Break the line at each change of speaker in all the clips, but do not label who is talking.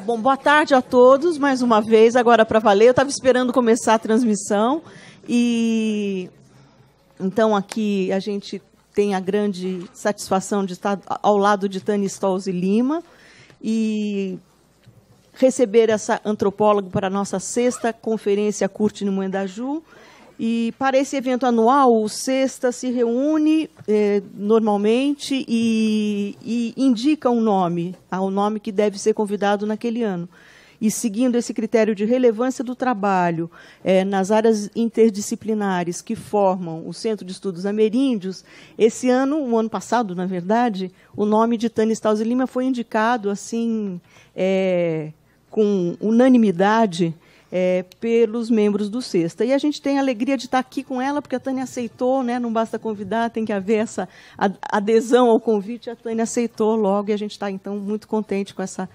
Bom, boa tarde a todos, mais uma vez, agora para valer. Eu estava esperando começar a transmissão. E então aqui a gente tem a grande satisfação de estar ao lado de Tânia Stolze Lima e receber essa antropóloga para a nossa 6ª Conferência Curte no Moendaju. E para esse evento anual, o Sexta se reúne normalmente e indica um nome, o nome que deve ser convidado naquele ano. E seguindo esse critério de relevância do trabalho nas áreas interdisciplinares que formam o Centro de Estudos Ameríndios, esse ano, o ano passado, na verdade, o nome de Tânia Stolze Lima foi indicado assim com unanimidade pelos membros do Sexta. E a gente tem a alegria de estar aqui com ela, porque a Tânia aceitou, né? Não basta convidar, tem que haver essa adesão ao convite. A Tânia aceitou logo e a gente está, então, muito contente com essa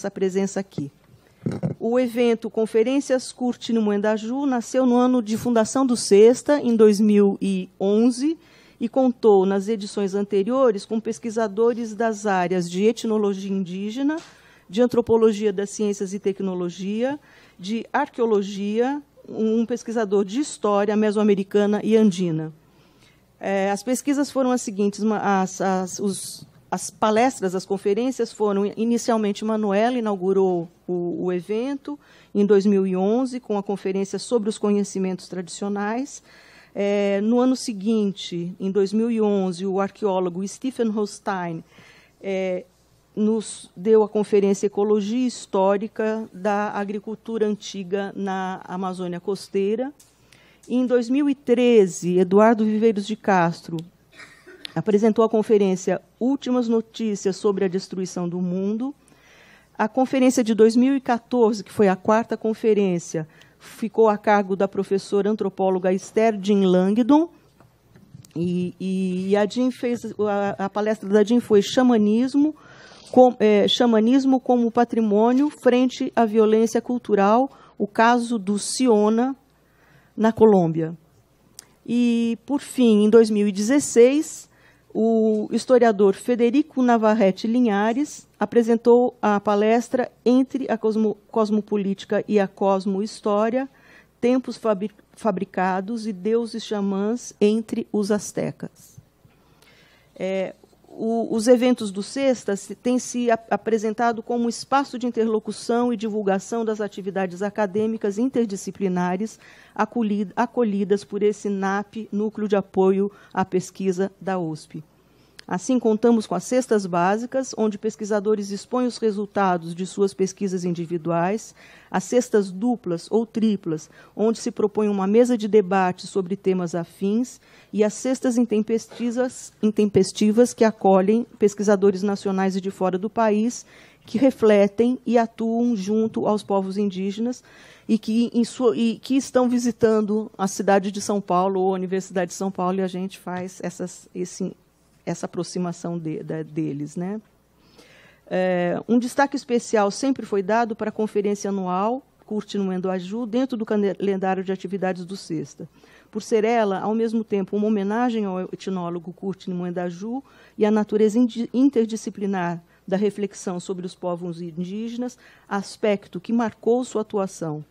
presença aqui. O evento Conferências Curte no Moendaju nasceu no ano de fundação do Sexta, em 2011, e contou, nas edições anteriores, com pesquisadores das áreas de etnologia indígena, de antropologia das ciências e tecnologia, de arqueologia, um pesquisador de história mesoamericana e andina. As pesquisas foram as seguintes: as palestras, as conferências foram, inicialmente, Manuela inaugurou o evento em 2011, com a conferência sobre os conhecimentos tradicionais. No ano seguinte, em 2011, o arqueólogo Stephen Holstein nos deu a conferência Ecologia Histórica da Agricultura Antiga na Amazônia Costeira. Em 2013, Eduardo Viveiros de Castro apresentou a conferência Últimas Notícias sobre a Destruição do Mundo. A conferência de 2014, que foi a 4ª conferência, ficou a cargo da professora antropóloga Esther Jean Langdon. E a Jean a palestra da Jean foi Xamanismo como patrimônio frente à violência cultural, o caso do Siona, na Colômbia. E, por fim, em 2016, o historiador Federico Navarrete Linhares apresentou a palestra Entre a Cosmopolítica e a Cosmohistória, Tempos Fabricados e Deuses Xamãs entre os Aztecas. Os eventos do Sexta têm se apresentado como espaço de interlocução e divulgação das atividades acadêmicas interdisciplinares acolhidas por esse NAP, Núcleo de Apoio à Pesquisa da USP. Assim, contamos com as cestas básicas, onde pesquisadores expõem os resultados de suas pesquisas individuais, as cestas duplas ou triplas, onde se propõe uma mesa de debate sobre temas afins, e as cestas intempestivas que acolhem pesquisadores nacionais e de fora do país, que refletem e atuam junto aos povos indígenas e que estão visitando a cidade de São Paulo ou a Universidade de São Paulo, e a gente faz essa aproximação deles, né? Um destaque especial sempre foi dado para a conferência anual Curte no Moendaju, dentro do calendário de atividades do Sexta, por ser ela, ao mesmo tempo, uma homenagem ao etnólogo Curte no Moendaju e à natureza interdisciplinar da reflexão sobre os povos indígenas, aspecto que marcou sua atuação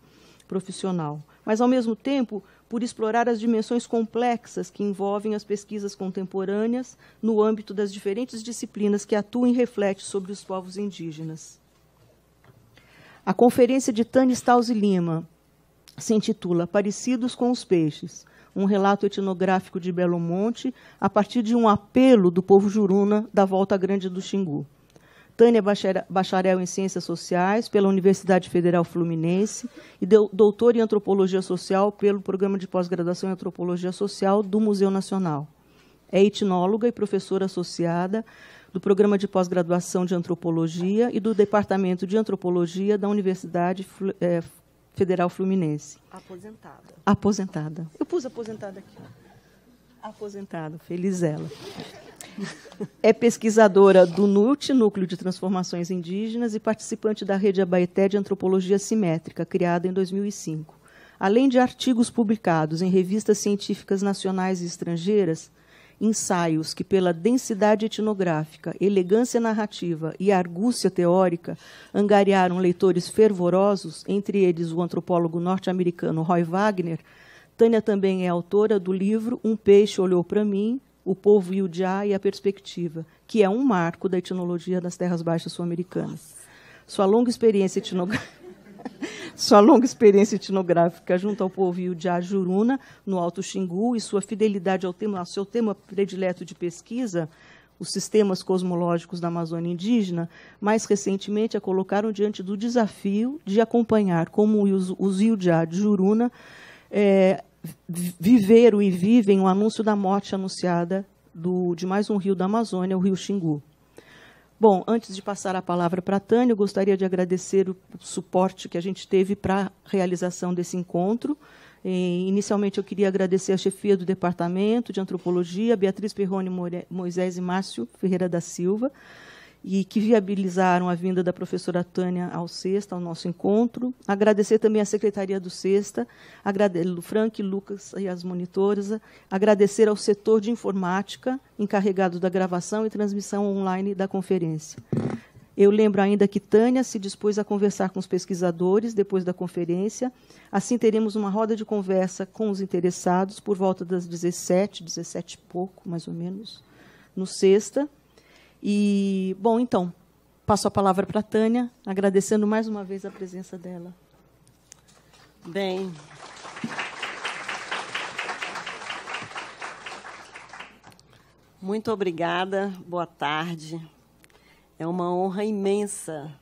profissional, mas, ao mesmo tempo, por explorar as dimensões complexas que envolvem as pesquisas contemporâneas no âmbito das diferentes disciplinas que atuam e refletem sobre os povos indígenas. A conferência de Tânia Stolze Lima se intitula Parecidos com os Peixes, um relato etnográfico de Belo Monte, a partir de um apelo do povo Juruna da Volta Grande do Xingu. Tânia é bacharel em Ciências Sociais pela Universidade Federal Fluminense e doutora em Antropologia Social pelo Programa de Pós-Graduação em Antropologia Social do Museu Nacional. É etnóloga e professora associada do Programa de Pós-Graduação de Antropologia e do Departamento de Antropologia da Universidade Federal Fluminense.
Aposentada.
Aposentada. Eu pus aposentada aqui. Aposentada, feliz ela. É pesquisadora do NUT, Núcleo de Transformações Indígenas, e participante da Rede Abaeté de Antropologia Simétrica, criada em 2005. Além de artigos publicados em revistas científicas nacionais e estrangeiras, ensaios que, pela densidade etnográfica, elegância narrativa e argúcia teórica, angariaram leitores fervorosos, entre eles o antropólogo norte-americano Roy Wagner, Tânia também é autora do livro Um Peixe Olhou para Mim, O Povo Iujá e a Perspectiva, que é um marco da etnologia das terras baixas sul-americanas. Sua longa experiência etnográfica junto ao povo Iujá Juruna, no Alto Xingu, e sua fidelidade ao seu tema predileto de pesquisa, os sistemas cosmológicos da Amazônia indígena, mais recentemente a colocaram diante do desafio de acompanhar como os Iujá de Juruna viveram e vivem o anúncio da morte anunciada de mais um rio da Amazônia, o rio Xingu. Bom, antes de passar a palavra para a Tânia, eu gostaria de agradecer o suporte que a gente teve para a realização desse encontro. Inicialmente, eu queria agradecer a chefia do Departamento de Antropologia, Beatriz Perrone Moisés e Márcio Ferreira da Silva, e que viabilizaram a vinda da professora Tânia ao Sexta, ao nosso encontro. Agradecer também à Secretaria do Sexta, o Frank, Lucas e as monitoras. Agradecer ao setor de informática, encarregado da gravação e transmissão online da conferência. Eu lembro ainda que Tânia se dispôs a conversar com os pesquisadores depois da conferência. Assim, teremos uma roda de conversa com os interessados por volta das 17 e pouco, mais ou menos, no Sexta. E, bom, então, passo a palavra para a Tânia, agradecendo mais uma vez a presença dela.
Bem, muito obrigada, boa tarde. É uma honra imensa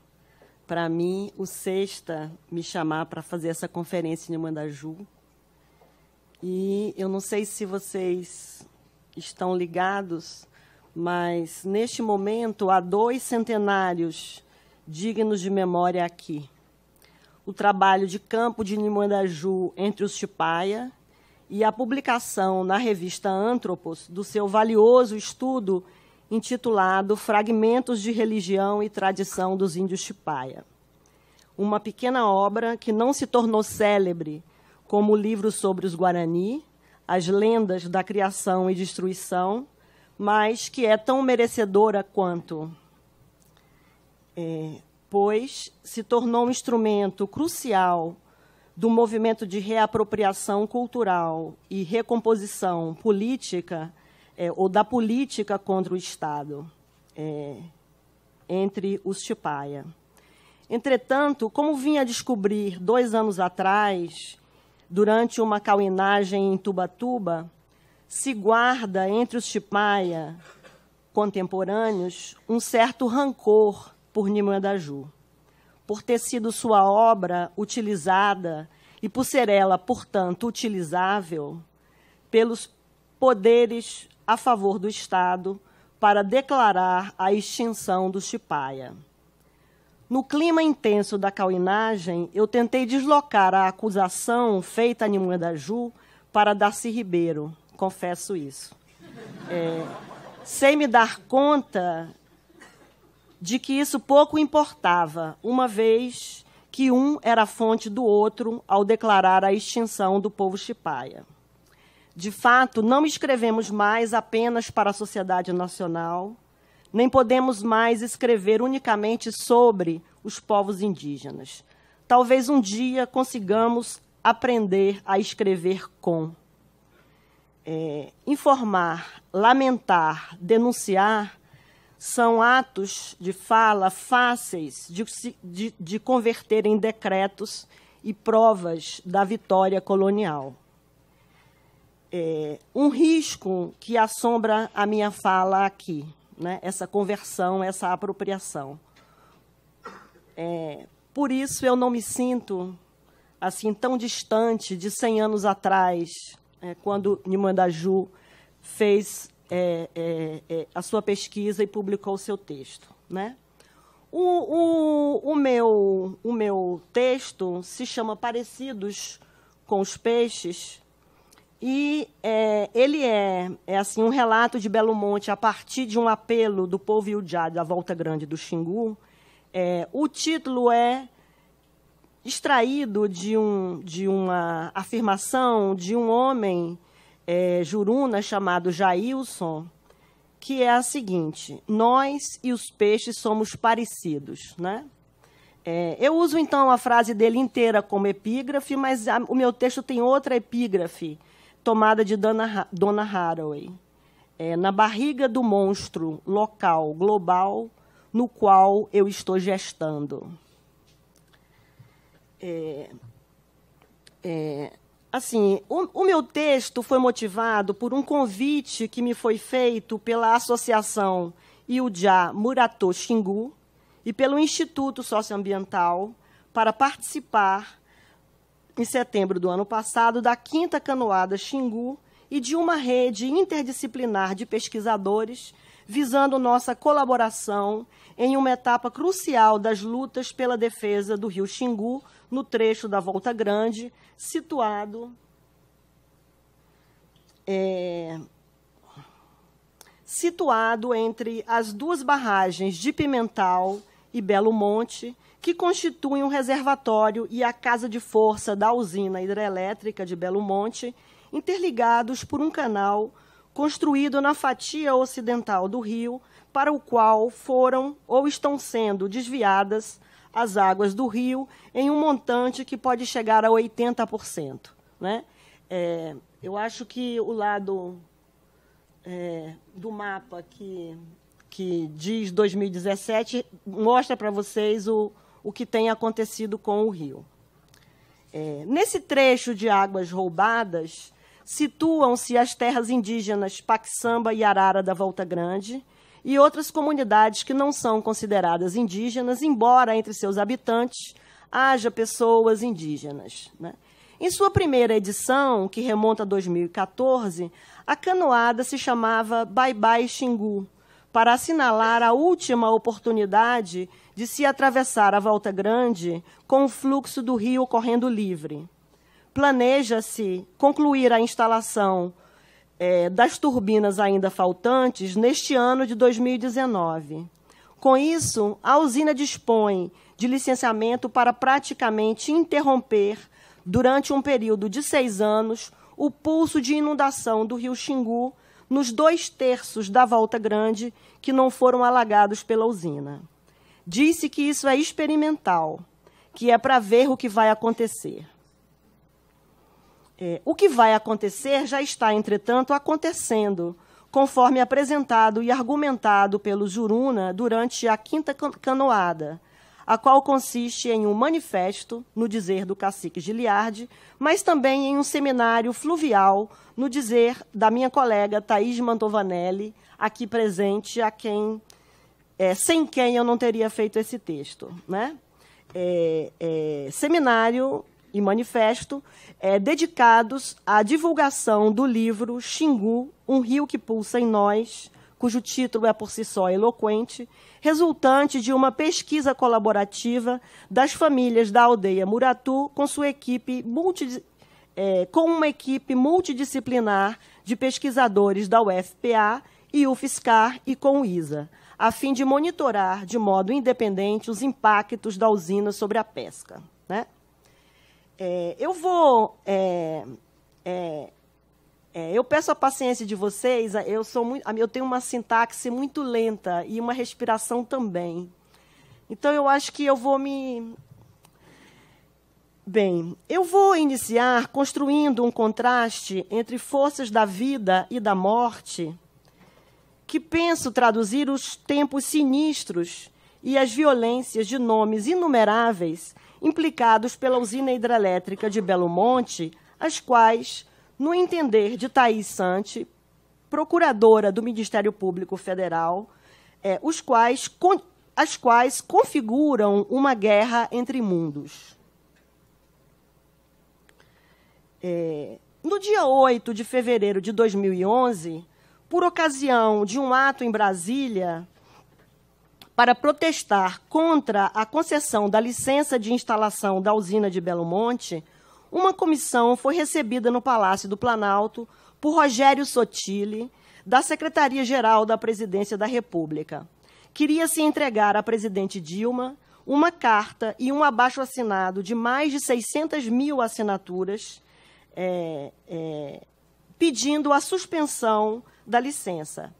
para mim, o Sexta, me chamar para fazer essa conferência em Mandaju. E eu não sei se vocês estão ligados, mas, neste momento, há 2 centenários dignos de memória aqui. O trabalho de campo de Nimandaju entre os Chipaya e a publicação na revista Anthropos do seu valioso estudo intitulado Fragmentos de Religião e Tradição dos Índios Chipaya. Uma pequena obra que não se tornou célebre como o livro sobre os Guarani, as lendas da criação e destruição, mas que é tão merecedora quanto, pois se tornou um instrumento crucial do movimento de reapropriação cultural e recomposição política, ou da política contra o Estado, entre os Chipaya. Entretanto, como vim a descobrir 2 anos atrás, durante uma cauinagem em Tubatuba, se guarda entre os Chipaya contemporâneos um certo rancor por Nimandaju, por ter sido sua obra utilizada e por ser ela, portanto, utilizável pelos poderes a favor do Estado para declarar a extinção do Chipaya. No clima intenso da cauinagem, eu tentei deslocar a acusação feita a Nimandaju para Darcy Ribeiro, confesso isso. Sem me dar conta de que isso pouco importava, uma vez que um era a fonte do outro ao declarar a extinção do povo Chipaya. De fato, não escrevemos mais apenas para a sociedade nacional, nem podemos mais escrever unicamente sobre os povos indígenas. Talvez um dia consigamos aprender a escrever com. Informar, lamentar, denunciar são atos de fala fáceis de converter em decretos e provas da vitória colonial. Um risco que assombra a minha fala aqui, né? Essa conversão, essa apropriação. Por isso, eu não me sinto assim tão distante de 100 anos atrás, quando Nimandaju fez a sua pesquisa e publicou o seu texto, né? O meu texto se chama Parecidos com os Peixes, e ele é assim, um relato de Belo Monte a partir de um apelo do povo Iujá da Volta Grande do Xingu. O título é extraído de uma afirmação de um homem juruna chamado Jailson, que é a seguinte: nós e os peixes somos parecidos, né? Eu uso, então, a frase dele inteira como epígrafe, mas o meu texto tem outra epígrafe, tomada de Donna Haraway. Na barriga do monstro local, global, no qual eu estou gestando. Assim, o meu texto foi motivado por um convite que me foi feito pela Associação Iujá Murato Xingu e pelo Instituto Socioambiental para participar, em setembro do ano passado, da 5ª Canoada Xingu e de uma rede interdisciplinar de pesquisadores visando nossa colaboração em uma etapa crucial das lutas pela defesa do rio Xingu, no trecho da Volta Grande, situado entre as duas barragens de Pimental e Belo Monte, que constituem um reservatório e a casa de força da usina hidrelétrica de Belo Monte, interligados por um canal construído na fatia ocidental do rio, para o qual foram ou estão sendo desviadas as águas do rio em um montante que pode chegar a 80%. Né? Eu acho que o lado do mapa que diz 2017 mostra para vocês o que tem acontecido com o rio. Nesse trecho de águas roubadas, situam-se as terras indígenas Paxamba e Arara da Volta Grande e outras comunidades que não são consideradas indígenas, embora entre seus habitantes haja pessoas indígenas. Né? Em sua primeira edição, que remonta a 2014, a canoada se chamava Bye Bye Xingu, para assinalar a última oportunidade de se atravessar a Volta Grande com o fluxo do rio correndo livre. Planeja-se concluir a instalação das turbinas ainda faltantes neste ano de 2019. Com isso, a usina dispõe de licenciamento para praticamente interromper, durante um período de 6 anos, o pulso de inundação do rio Xingu nos 2/3 da Volta Grande que não foram alagados pela usina. Disse que isso é experimental, que é para ver o que vai acontecer. O que vai acontecer já está, entretanto, acontecendo, conforme apresentado e argumentado pelo Juruna durante a 5ª Canoada, a qual consiste em um manifesto, no dizer do cacique Giliardi, mas também em um seminário fluvial, no dizer da minha colega Thaís Mantovanelli, aqui presente, sem quem eu não teria feito esse texto. Né? Seminário e manifesto dedicados à divulgação do livro Xingu, um rio que pulsa em nós, cujo título é por si só eloquente, resultante de uma pesquisa colaborativa das famílias da aldeia Muratu com sua equipe com uma equipe multidisciplinar de pesquisadores da UFPA e UFSCar e com o ISA, a fim de monitorar de modo independente os impactos da usina sobre a pesca. Né? Eu peço a paciência de vocês, eu tenho uma sintaxe muito lenta e uma respiração também. Então, eu acho que eu vou eu vou iniciar construindo um contraste entre forças da vida e da morte, que penso traduzir os tempos sinistros e as violências de nomes inumeráveis implicados pela usina hidrelétrica de Belo Monte, as quais, no entender de Thaís Sante, procuradora do Ministério Público Federal, as quais configuram uma guerra entre mundos. No dia 8 de fevereiro de 2011, por ocasião de um ato em Brasília para protestar contra a concessão da licença de instalação da usina de Belo Monte, uma comissão foi recebida no Palácio do Planalto por Rogério Sotile, da Secretaria-Geral da Presidência da República. Queria-se entregar à presidente Dilma uma carta e um abaixo-assinado de mais de 600 mil assinaturas pedindo a suspensão da licença.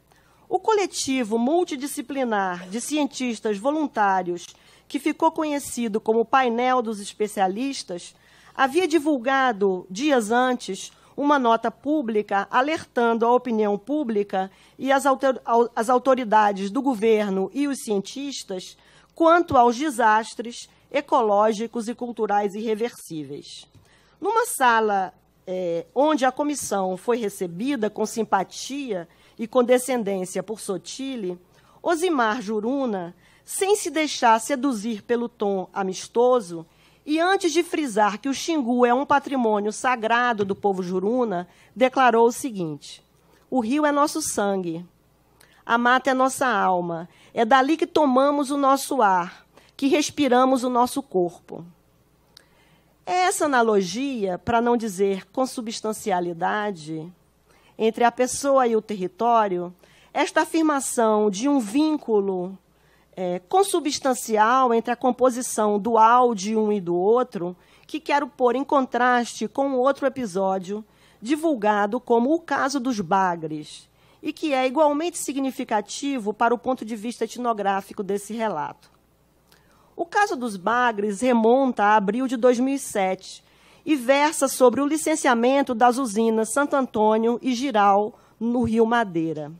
O coletivo multidisciplinar de cientistas voluntários, que ficou conhecido como Painel dos Especialistas, havia divulgado, dias antes, uma nota pública alertando a opinião pública e as autoridades do governo e os cientistas quanto aos desastres ecológicos e culturais irreversíveis. Numa sala onde a comissão foi recebida com simpatia e condescendência por Sotile, Osimar Juruna, sem se deixar seduzir pelo tom amistoso, e antes de frisar que o Xingu é um patrimônio sagrado do povo Juruna, declarou o seguinte: o rio é nosso sangue, a mata é nossa alma, é dali que tomamos o nosso ar, que respiramos o nosso corpo. É essa analogia, para não dizer consubstancialidade, entre a pessoa e o território, esta afirmação de um vínculo consubstancial entre a composição dual de um e do outro, que quero pôr em contraste com outro episódio divulgado como o caso dos bagres, e que é igualmente significativo para o ponto de vista etnográfico desse relato. O caso dos bagres remonta a abril de 2007 e versa sobre o licenciamento das usinas Santo Antônio e Giral, no Rio Madeira.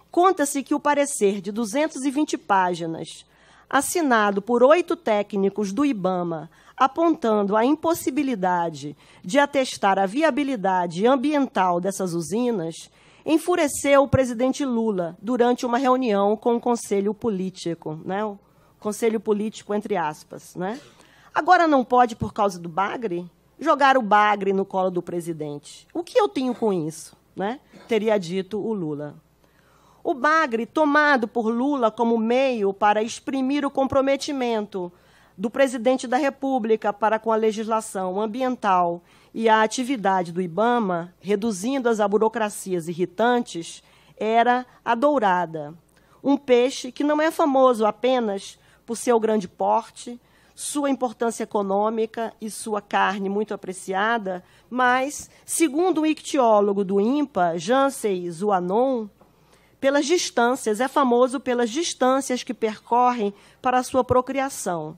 Conta-se que o parecer de 220 páginas, assinado por 8 técnicos do IBAMA, apontando a impossibilidade de atestar a viabilidade ambiental dessas usinas, enfureceu o presidente Lula durante uma reunião com o Conselho Político, né? O Conselho Político, entre aspas. Né? Agora não pode, por causa do bagre, jogar o bagre no colo do presidente. O que eu tenho com isso? Né? Teria dito o Lula. O bagre, tomado por Lula como meio para exprimir o comprometimento do presidente da República para com a legislação ambiental e a atividade do IBAMA, reduzindo-as a burocracias irritantes, era a dourada, um peixe que não é famoso apenas por seu grande porte, sua importância econômica e sua carne muito apreciada, mas, segundo o ictiólogo do INPA, Jansen Zuanon, pelas distâncias, é famoso pelas distâncias que percorrem para a sua procriação,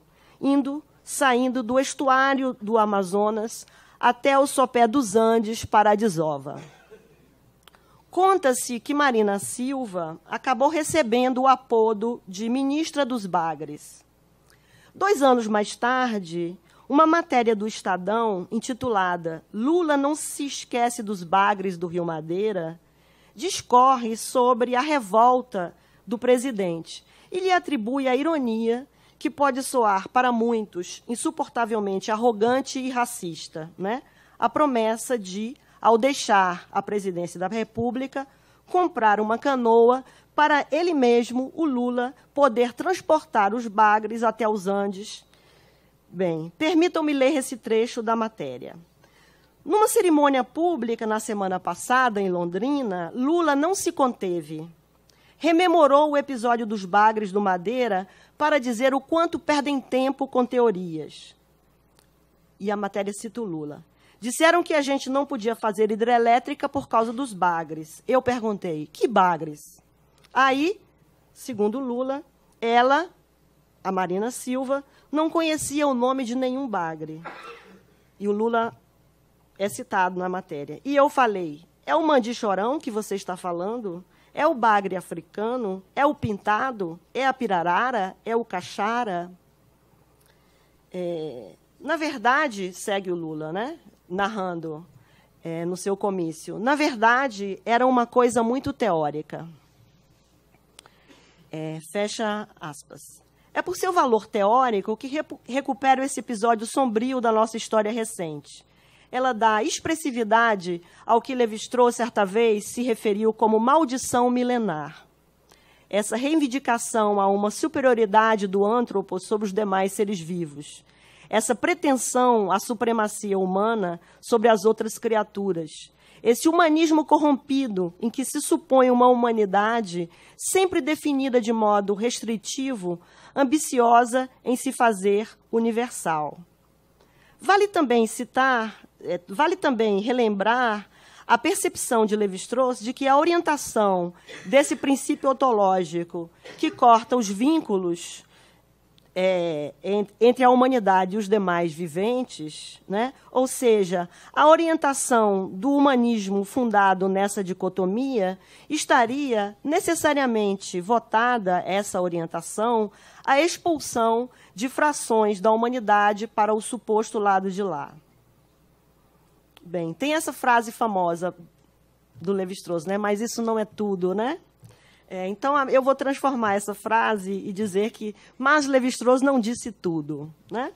saindo do estuário do Amazonas até o sopé dos Andes para a desova. Conta-se que Marina Silva acabou recebendo o apodo de ministra dos bagres. 2 anos mais tarde, uma matéria do Estadão, intitulada Lula não se esquece dos bagres do Rio Madeira, discorre sobre a revolta do presidente e lhe atribui a ironia que pode soar para muitos insuportavelmente arrogante e racista, né? A promessa de, ao deixar a presidência da República, comprar uma canoa para ele mesmo, o Lula, poder transportar os bagres até os Andes. Bem, permitam-me ler esse trecho da matéria. Numa cerimônia pública na semana passada, em Londrina, Lula não se conteve. Rememorou o episódio dos bagres do Madeira para dizer o quanto perdem tempo com teorias. E a matéria cita o Lula. Disseram que a gente não podia fazer hidrelétrica por causa dos bagres. Eu perguntei, que bagres? Aí, segundo Lula, ela, a Marina Silva, não conhecia o nome de nenhum bagre. E o Lula é citado na matéria. E eu falei, é o mandi-chorão que você está falando? É o bagre africano? É o pintado? É a pirarara? É o caxara? Na verdade, segue o Lula, né? Narrando no seu comício, na verdade, era uma coisa muito teórica. Fecha aspas. É por seu valor teórico que recupero esse episódio sombrio da nossa história recente. Ela dá expressividade ao que Lévi-Strauss, certa vez, se referiu como maldição milenar. Essa reivindicação a uma superioridade do antropo sobre os demais seres vivos. Essa pretensão à supremacia humana sobre as outras criaturas. Esse humanismo corrompido em que se supõe uma humanidade sempre definida de modo restritivo, ambiciosa em se fazer universal. Vale também relembrar a percepção de Lévi-Strauss de que a orientação desse princípio ontológico que corta os vínculos entre a humanidade e os demais viventes, né? Ou seja, a orientação do humanismo fundado nessa dicotomia estaria necessariamente votada, essa orientação, à expulsão de frações da humanidade para o suposto lado de lá. Bem, tem essa frase famosa do Lévi-Strauss, né? Mas isso não é tudo, né? Então, eu vou transformar essa frase e dizer que mas Lévi-Strauss não disse tudo, né?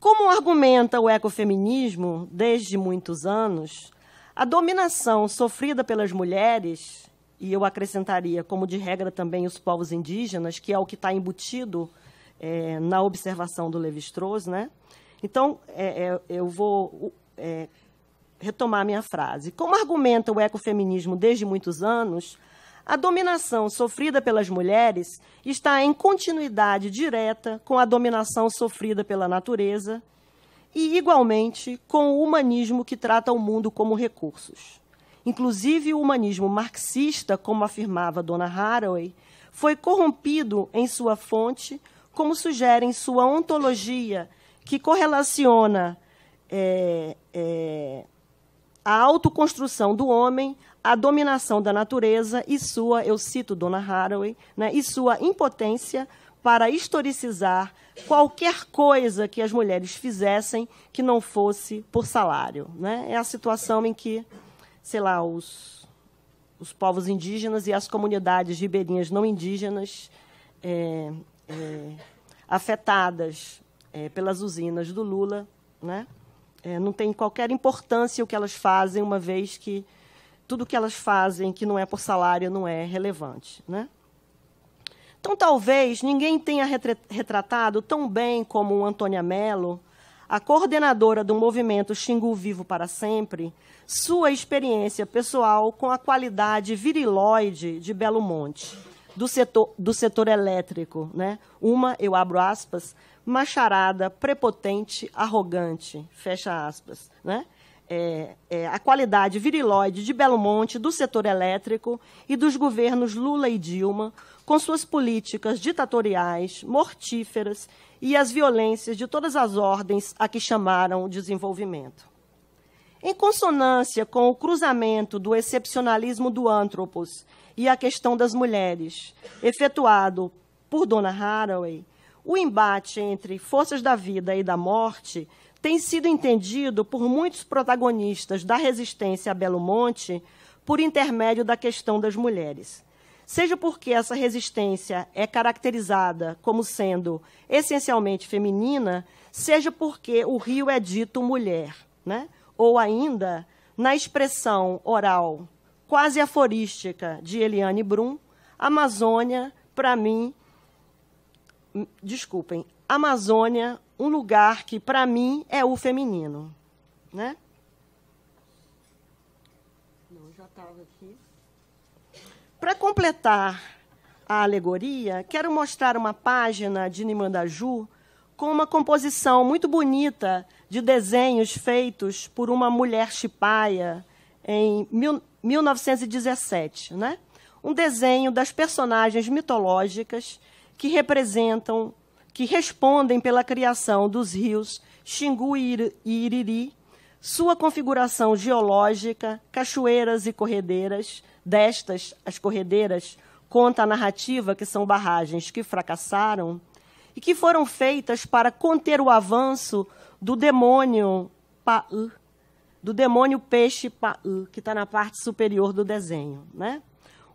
Como argumenta o ecofeminismo desde muitos anos, a dominação sofrida pelas mulheres, e eu acrescentaria, como de regra também os povos indígenas, que é o que está embutido na observação do Lévi-Strauss, né? Então, eu vou retomar minha frase. Como argumenta o ecofeminismo desde muitos anos, a dominação sofrida pelas mulheres está em continuidade direta com a dominação sofrida pela natureza e, igualmente, com o humanismo que trata o mundo como recursos. Inclusive, o humanismo marxista, como afirmava Donna Haraway, foi corrompido em sua fonte, como sugere em sua ontologia, que correlaciona a autoconstrução do homem, a dominação da natureza e sua, eu cito Donna Haraway, né, e sua impotência para historicizar qualquer coisa que as mulheres fizessem que não fosse por salário, né? É a situação em que, sei lá, os povos indígenas e as comunidades ribeirinhas não indígenas afetadas pelas usinas do Lula, né? Não tem qualquer importância o que elas fazem, uma vez que tudo que elas fazem que não é por salário não é relevante, né? Então, talvez ninguém tenha retratado tão bem como Antônia Mello, a coordenadora do movimento Xingu Vivo para Sempre, sua experiência pessoal com a qualidade viriloide de Belo Monte, do setor elétrico, né? Uma, eu abro aspas, macharada, prepotente, arrogante, fecha aspas, né? A qualidade viriloide de Belo Monte, do setor elétrico e dos governos Lula e Dilma, com suas políticas ditatoriais, mortíferas e as violências de todas as ordens a que chamaram desenvolvimento. Em consonância com o cruzamento do excepcionalismo do Anthropos e a questão das mulheres, efetuado por Donna Haraway, o embate entre forças da vida e da morte tem sido entendido por muitos protagonistas da resistência a Belo Monte por intermédio da questão das mulheres. Seja porque essa resistência é caracterizada como sendo essencialmente feminina, seja porque o rio é dito mulher, né? Ou ainda, na expressão oral quase aforística de Eliane Brum, Amazônia, para mim, desculpem, Amazônia, um lugar que, para mim, é o feminino, né? Não, já estava aqui. Para completar a alegoria, quero mostrar uma página de Nimandaju com uma composição muito bonita de desenhos feitos por uma mulher chipaia em 1917, né? Um desenho das personagens mitológicas que respondem pela criação dos rios Xingu e Iriri, sua configuração geológica, cachoeiras e corredeiras. Destas, as corredeiras, conta a narrativa que são barragens que fracassaram e que foram feitas para conter o avanço do demônio Pa'u, do demônio peixe Pa'u, que está na parte superior do desenho, né?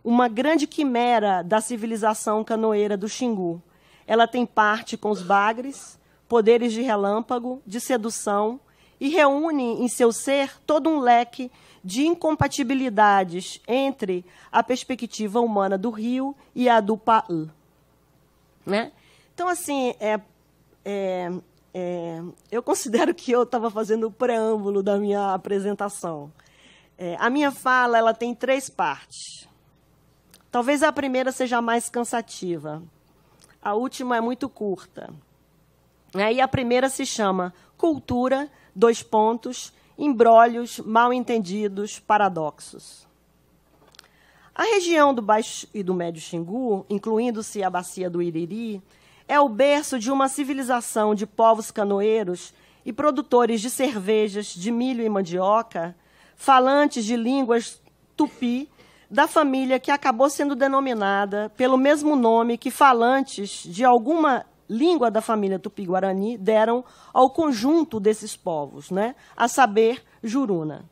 Uma grande quimera da civilização canoeira do Xingu. Ela tem parte com os bagres, poderes de relâmpago, de sedução, e reúne em seu ser todo um leque de incompatibilidades entre a perspectiva humana do rio e a do Pa'u, né? Então, assim, eu considero que eu estava fazendo o preâmbulo da minha apresentação. A minha fala ela tem 3 partes. Talvez a primeira seja a mais cansativa. A última é muito curta. E a primeira se chama Cultura, embrólios, mal-entendidos, paradoxos. A região do Baixo e do Médio Xingu, incluindo-se a bacia do Iriri, é o berço de uma civilização de povos canoeiros e produtores de cervejas, de milho e mandioca, falantes de línguas tupi, da família que acabou sendo denominada pelo mesmo nome que falantes de alguma língua da família Tupi-Guarani deram ao conjunto desses povos, né? A saber, Juruna.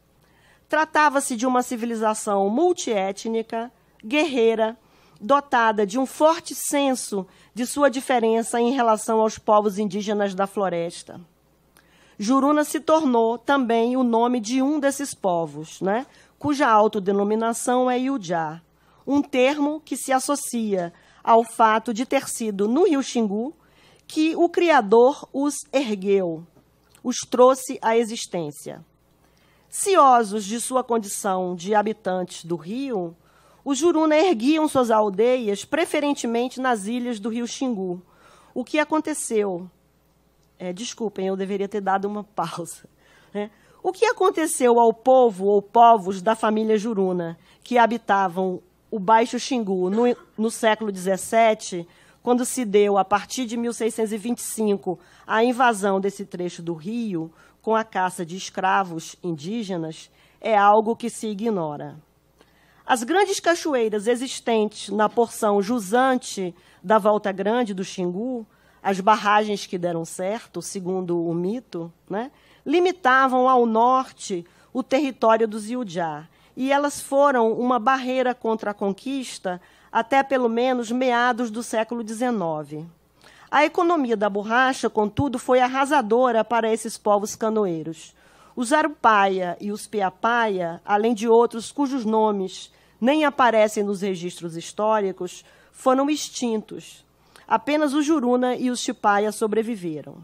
Tratava-se de uma civilização multiétnica, guerreira, dotada de um forte senso de sua diferença em relação aos povos indígenas da floresta. Juruna se tornou também o nome de um desses povos, né? Cuja autodenominação é Iujá, um termo que se associa ao fato de ter sido no Rio Xingu que o Criador os ergueu, os trouxe à existência. Ciosos de sua condição de habitantes do rio, os Juruna erguiam suas aldeias preferentemente nas ilhas do Rio Xingu. O que aconteceu? Desculpem, eu deveria ter dado uma pausa. Né? O que aconteceu ao povo ou povos da família Juruna que habitavam o Baixo Xingu no século XVII, quando se deu, a partir de 1625, a invasão desse trecho do rio com a caça de escravos indígenas, é algo que se ignora. As grandes cachoeiras existentes na porção jusante da Volta Grande do Xingu, as barragens que deram certo, segundo o mito, né, limitavam ao norte o território dos Iujá, e elas foram uma barreira contra a conquista até pelo menos meados do século XIX. A economia da borracha, contudo, foi arrasadora para esses povos canoeiros. Os Arupaia e os Piapaia, além de outros cujos nomes nem aparecem nos registros históricos, foram extintos. Apenas os Juruna e os Chipaia sobreviveram.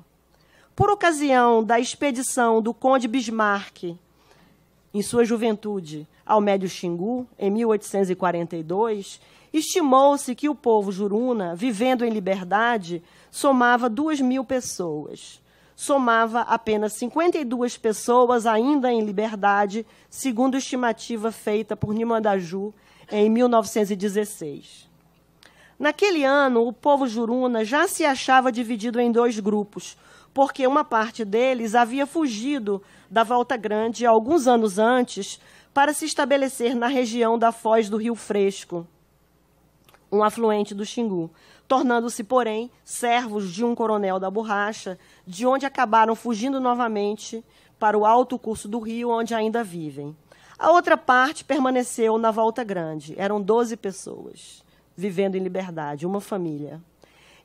Por ocasião da expedição do conde Bismarck, em sua juventude, ao Médio Xingu, em 1842, estimou-se que o povo Juruna, vivendo em liberdade, somava 2.000 pessoas. Somava apenas 52 pessoas ainda em liberdade, segundo estimativa feita por Nimandaju em 1916. Naquele ano, o povo Juruna já se achava dividido em 2 grupos, porque uma parte deles havia fugido da Volta Grande alguns anos antes para se estabelecer na região da Foz do Rio Fresco, um afluente do Xingu, tornando-se, porém, servos de um coronel da borracha, de onde acabaram fugindo novamente para o alto curso do rio, onde ainda vivem. A outra parte permaneceu na Volta Grande. Eram 12 pessoas vivendo em liberdade, uma família.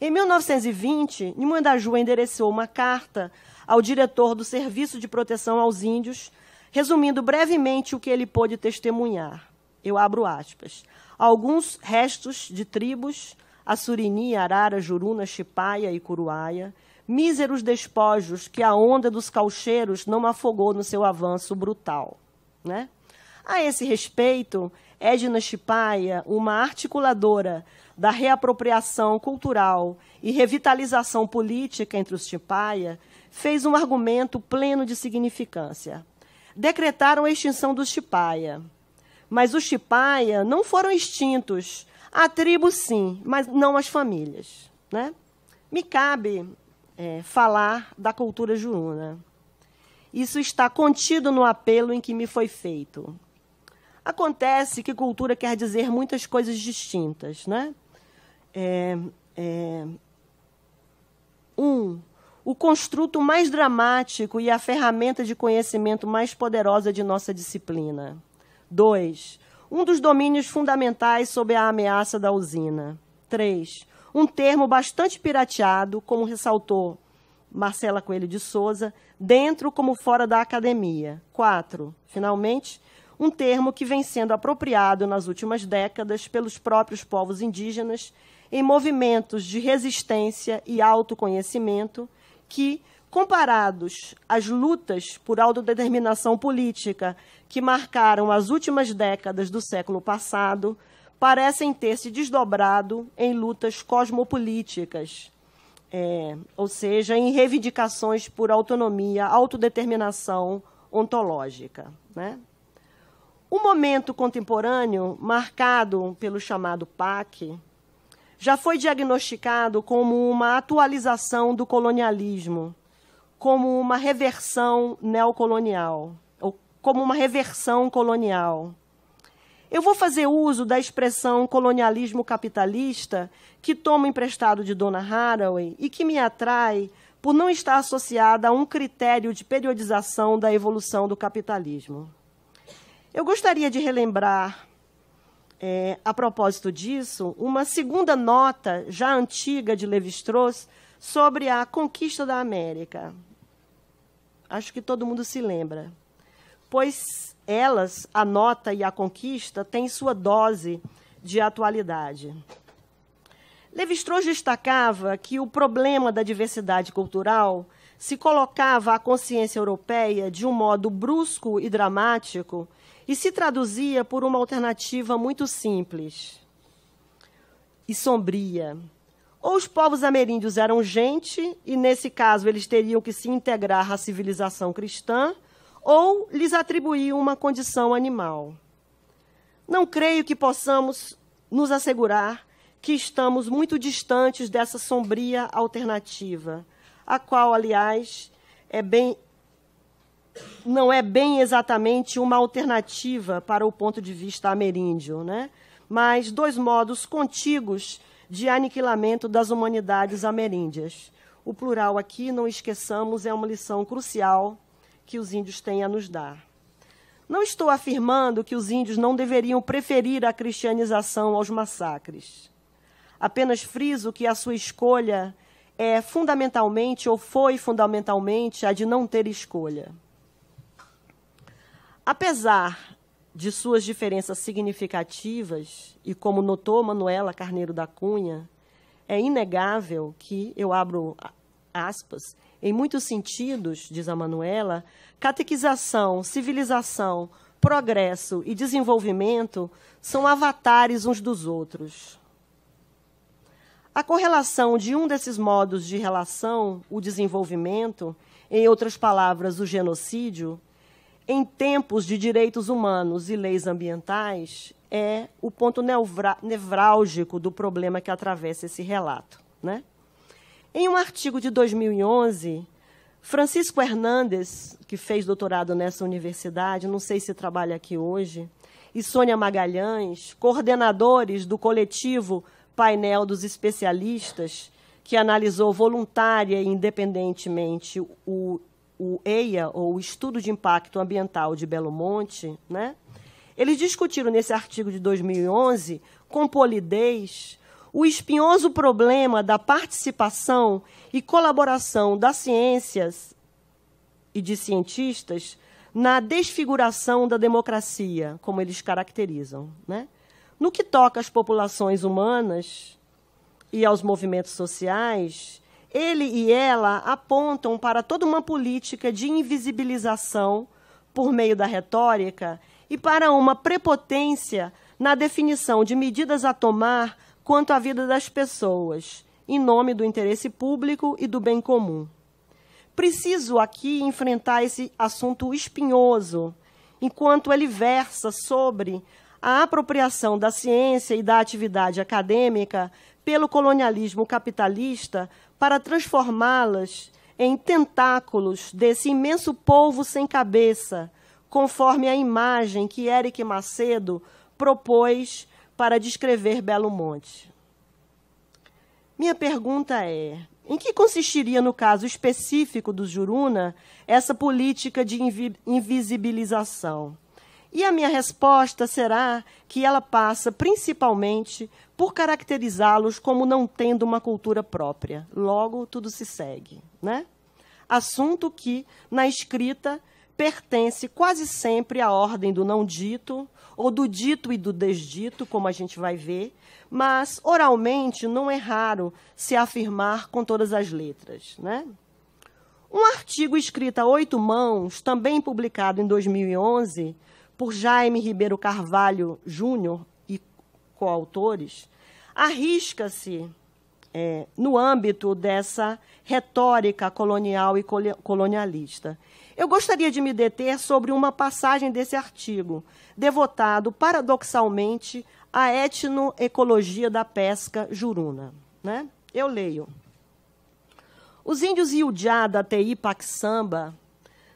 Em 1920, Nimandaju endereçou uma carta ao diretor do Serviço de Proteção aos Índios, resumindo brevemente o que ele pôde testemunhar. Eu abro aspas. Alguns restos de tribos, Assurini, Arara, Juruna, Chipaia e Curuaia, míseros despojos que a onda dos caucheiros não afogou no seu avanço brutal. Né? A esse respeito, Edna Chipaia, uma articuladora da reapropriação cultural e revitalização política entre os Chipaia, fez um argumento pleno de significância. Decretaram a extinção dos Chipaia, mas os Chipaia não foram extintos. A tribo, sim, mas não as famílias. Né? Me cabe falar da cultura Juruna. Isso está contido no apelo em que me foi feito. Acontece que cultura quer dizer muitas coisas distintas. Né? O construto mais dramático e a ferramenta de conhecimento mais poderosa de nossa disciplina. 2. Um dos domínios fundamentais sob a ameaça da usina. 3. Um termo bastante pirateado, como ressaltou Marcela Coelho de Souza, dentro como fora da academia. 4. Finalmente, um termo que vem sendo apropriado nas últimas décadas pelos próprios povos indígenas em movimentos de resistência e autoconhecimento que, comparados às lutas por autodeterminação política que marcaram as últimas décadas do século passado, parecem ter se desdobrado em lutas cosmopolíticas, ou seja, em reivindicações por autonomia, autodeterminação ontológica, né? O momento contemporâneo, marcado pelo chamado PAC, já foi diagnosticado como uma atualização do colonialismo, como uma reversão neocolonial, ou como uma reversão colonial. Eu vou fazer uso da expressão colonialismo capitalista, que tomo emprestado de Donna Haraway e que me atrai por não estar associada a um critério de periodização da evolução do capitalismo. Eu gostaria de relembrar, a propósito disso, uma segunda nota, já antiga, de Lévi-Strauss, sobre a conquista da América. Acho que todo mundo se lembra. Pois elas, a nota e a conquista, têm sua dose de atualidade. Lévi-Strauss destacava que o problema da diversidade cultural se colocava à consciência europeia de um modo brusco e dramático e se traduzia por uma alternativa muito simples e sombria. Ou os povos ameríndios eram gente, e, nesse caso, eles teriam que se integrar à civilização cristã, ou lhes atribuíam uma condição animal. Não creio que possamos nos assegurar que estamos muito distantes dessa sombria alternativa, a qual, aliás, não é bem exatamente uma alternativa para o ponto de vista ameríndio, né? Mas dois modos contíguos de aniquilamento das humanidades ameríndias. O plural aqui, não esqueçamos, é uma lição crucial que os índios têm a nos dar. Não estou afirmando que os índios não deveriam preferir a cristianização aos massacres. Apenas friso que a sua escolha é fundamentalmente, ou foi fundamentalmente, a de não ter escolha. Apesar de suas diferenças significativas, e como notou Manuela Carneiro da Cunha, é inegável que, eu abro aspas, em muitos sentidos, diz a Manuela, catequização, civilização, progresso e desenvolvimento são avatares uns dos outros. A correlação de um desses modos de relação, o desenvolvimento, em outras palavras, o genocídio, em tempos de direitos humanos e leis ambientais, é o ponto nevrálgico do problema que atravessa esse relato, né? Em um artigo de 2011, Francisco Hernandes, que fez doutorado nessa universidade, não sei se trabalha aqui hoje, e Sônia Magalhães, coordenadores do coletivo Painel dos Especialistas, que analisou voluntária e independentemente o EIA, ou o Estudo de Impacto Ambiental de Belo Monte, né? Eles discutiram nesse artigo de 2011, com polidez, o espinhoso problema da participação e colaboração das ciências e de cientistas na desfiguração da democracia, como eles caracterizam, né? No que toca às populações humanas e aos movimentos sociais, ele e ela apontam para toda uma política de invisibilização por meio da retórica e para uma prepotência na definição de medidas a tomar quanto à vida das pessoas, em nome do interesse público e do bem comum. Preciso aqui enfrentar esse assunto espinhoso, enquanto ele versa sobre a apropriação da ciência e da atividade acadêmica pelo colonialismo capitalista para transformá-las em tentáculos desse imenso polvo sem cabeça, conforme a imagem que Éric Macedo propôs para descrever Belo Monte. Minha pergunta é: em que consistiria, no caso específico do Juruna, essa política de invisibilização? E a minha resposta será que ela passa principalmente por caracterizá-los como não tendo uma cultura própria. Logo, tudo se segue, né? Assunto que, na escrita, pertence quase sempre à ordem do não dito, ou do dito e do desdito, como a gente vai ver, mas, oralmente, não é raro se afirmar com todas as letras, né? Um artigo escrito a 8 mãos, também publicado em 2011, por Jaime Ribeiro Carvalho Júnior e coautores, arrisca-se no âmbito dessa retórica colonial e colonialista. Eu gostaria de me deter sobre uma passagem desse artigo, devotado, paradoxalmente, à etnoecologia da pesca juruna. Né? Eu leio. Os índios Iujá da Tei-Paxamba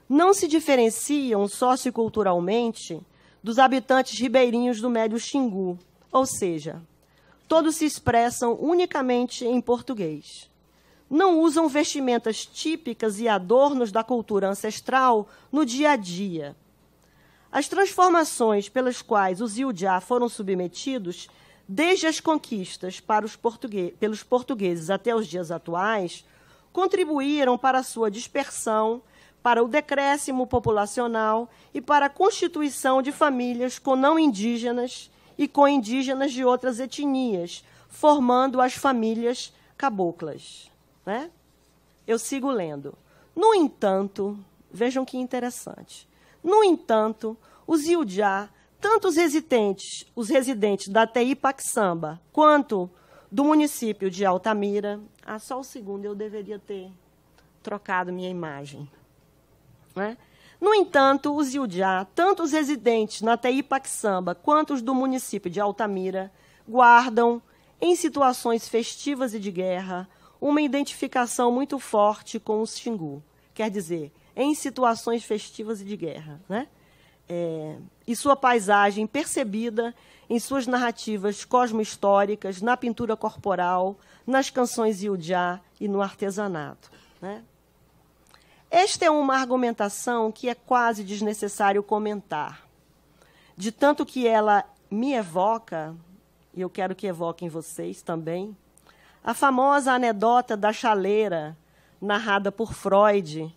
não se diferenciam socioculturalmente dos habitantes ribeirinhos do Médio Xingu, ou seja, todos se expressam unicamente em português. Não usam vestimentas típicas e adornos da cultura ancestral no dia a dia. As transformações pelas quais os Iujá foram submetidos, desde as conquistas pelos portugueses até os dias atuais, contribuíram para a sua dispersão, para o decréscimo populacional e para a constituição de famílias com não indígenas e com indígenas de outras etnias, formando as famílias caboclas. Né? Eu sigo lendo. No entanto, vejam que interessante. No entanto, os Iujá, tanto os residentes da Tei-Paxamba, quanto do município de Altamira... só um segundo, eu deveria ter trocado minha imagem. Né? No entanto, os Iujá, tanto os residentes na Tei-Paxamba, quanto os do município de Altamira, guardam, em situações festivas e de guerra, uma identificação muito forte com os Xingu. Quer dizer, em situações festivas e de guerra. Né? E sua paisagem percebida em suas narrativas cosmohistóricas, na pintura corporal, nas canções Iujá e no artesanato. Né? Esta é uma argumentação que é quase desnecessário comentar, de tanto que ela me evoca, e eu quero que evoquem vocês também, a famosa anedota da chaleira, narrada por Freud,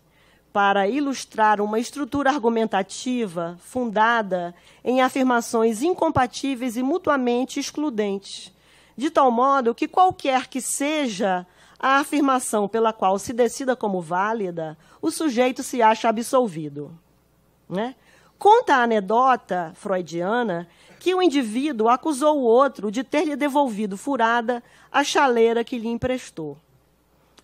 para ilustrar uma estrutura argumentativa fundada em afirmações incompatíveis e mutuamente excludentes, de tal modo que qualquer que seja a afirmação pela qual se decida como válida, o sujeito se acha absolvido. Né? Conta a anedota freudiana que o indivíduo acusou o outro de ter lhe devolvido furada a chaleira que lhe emprestou.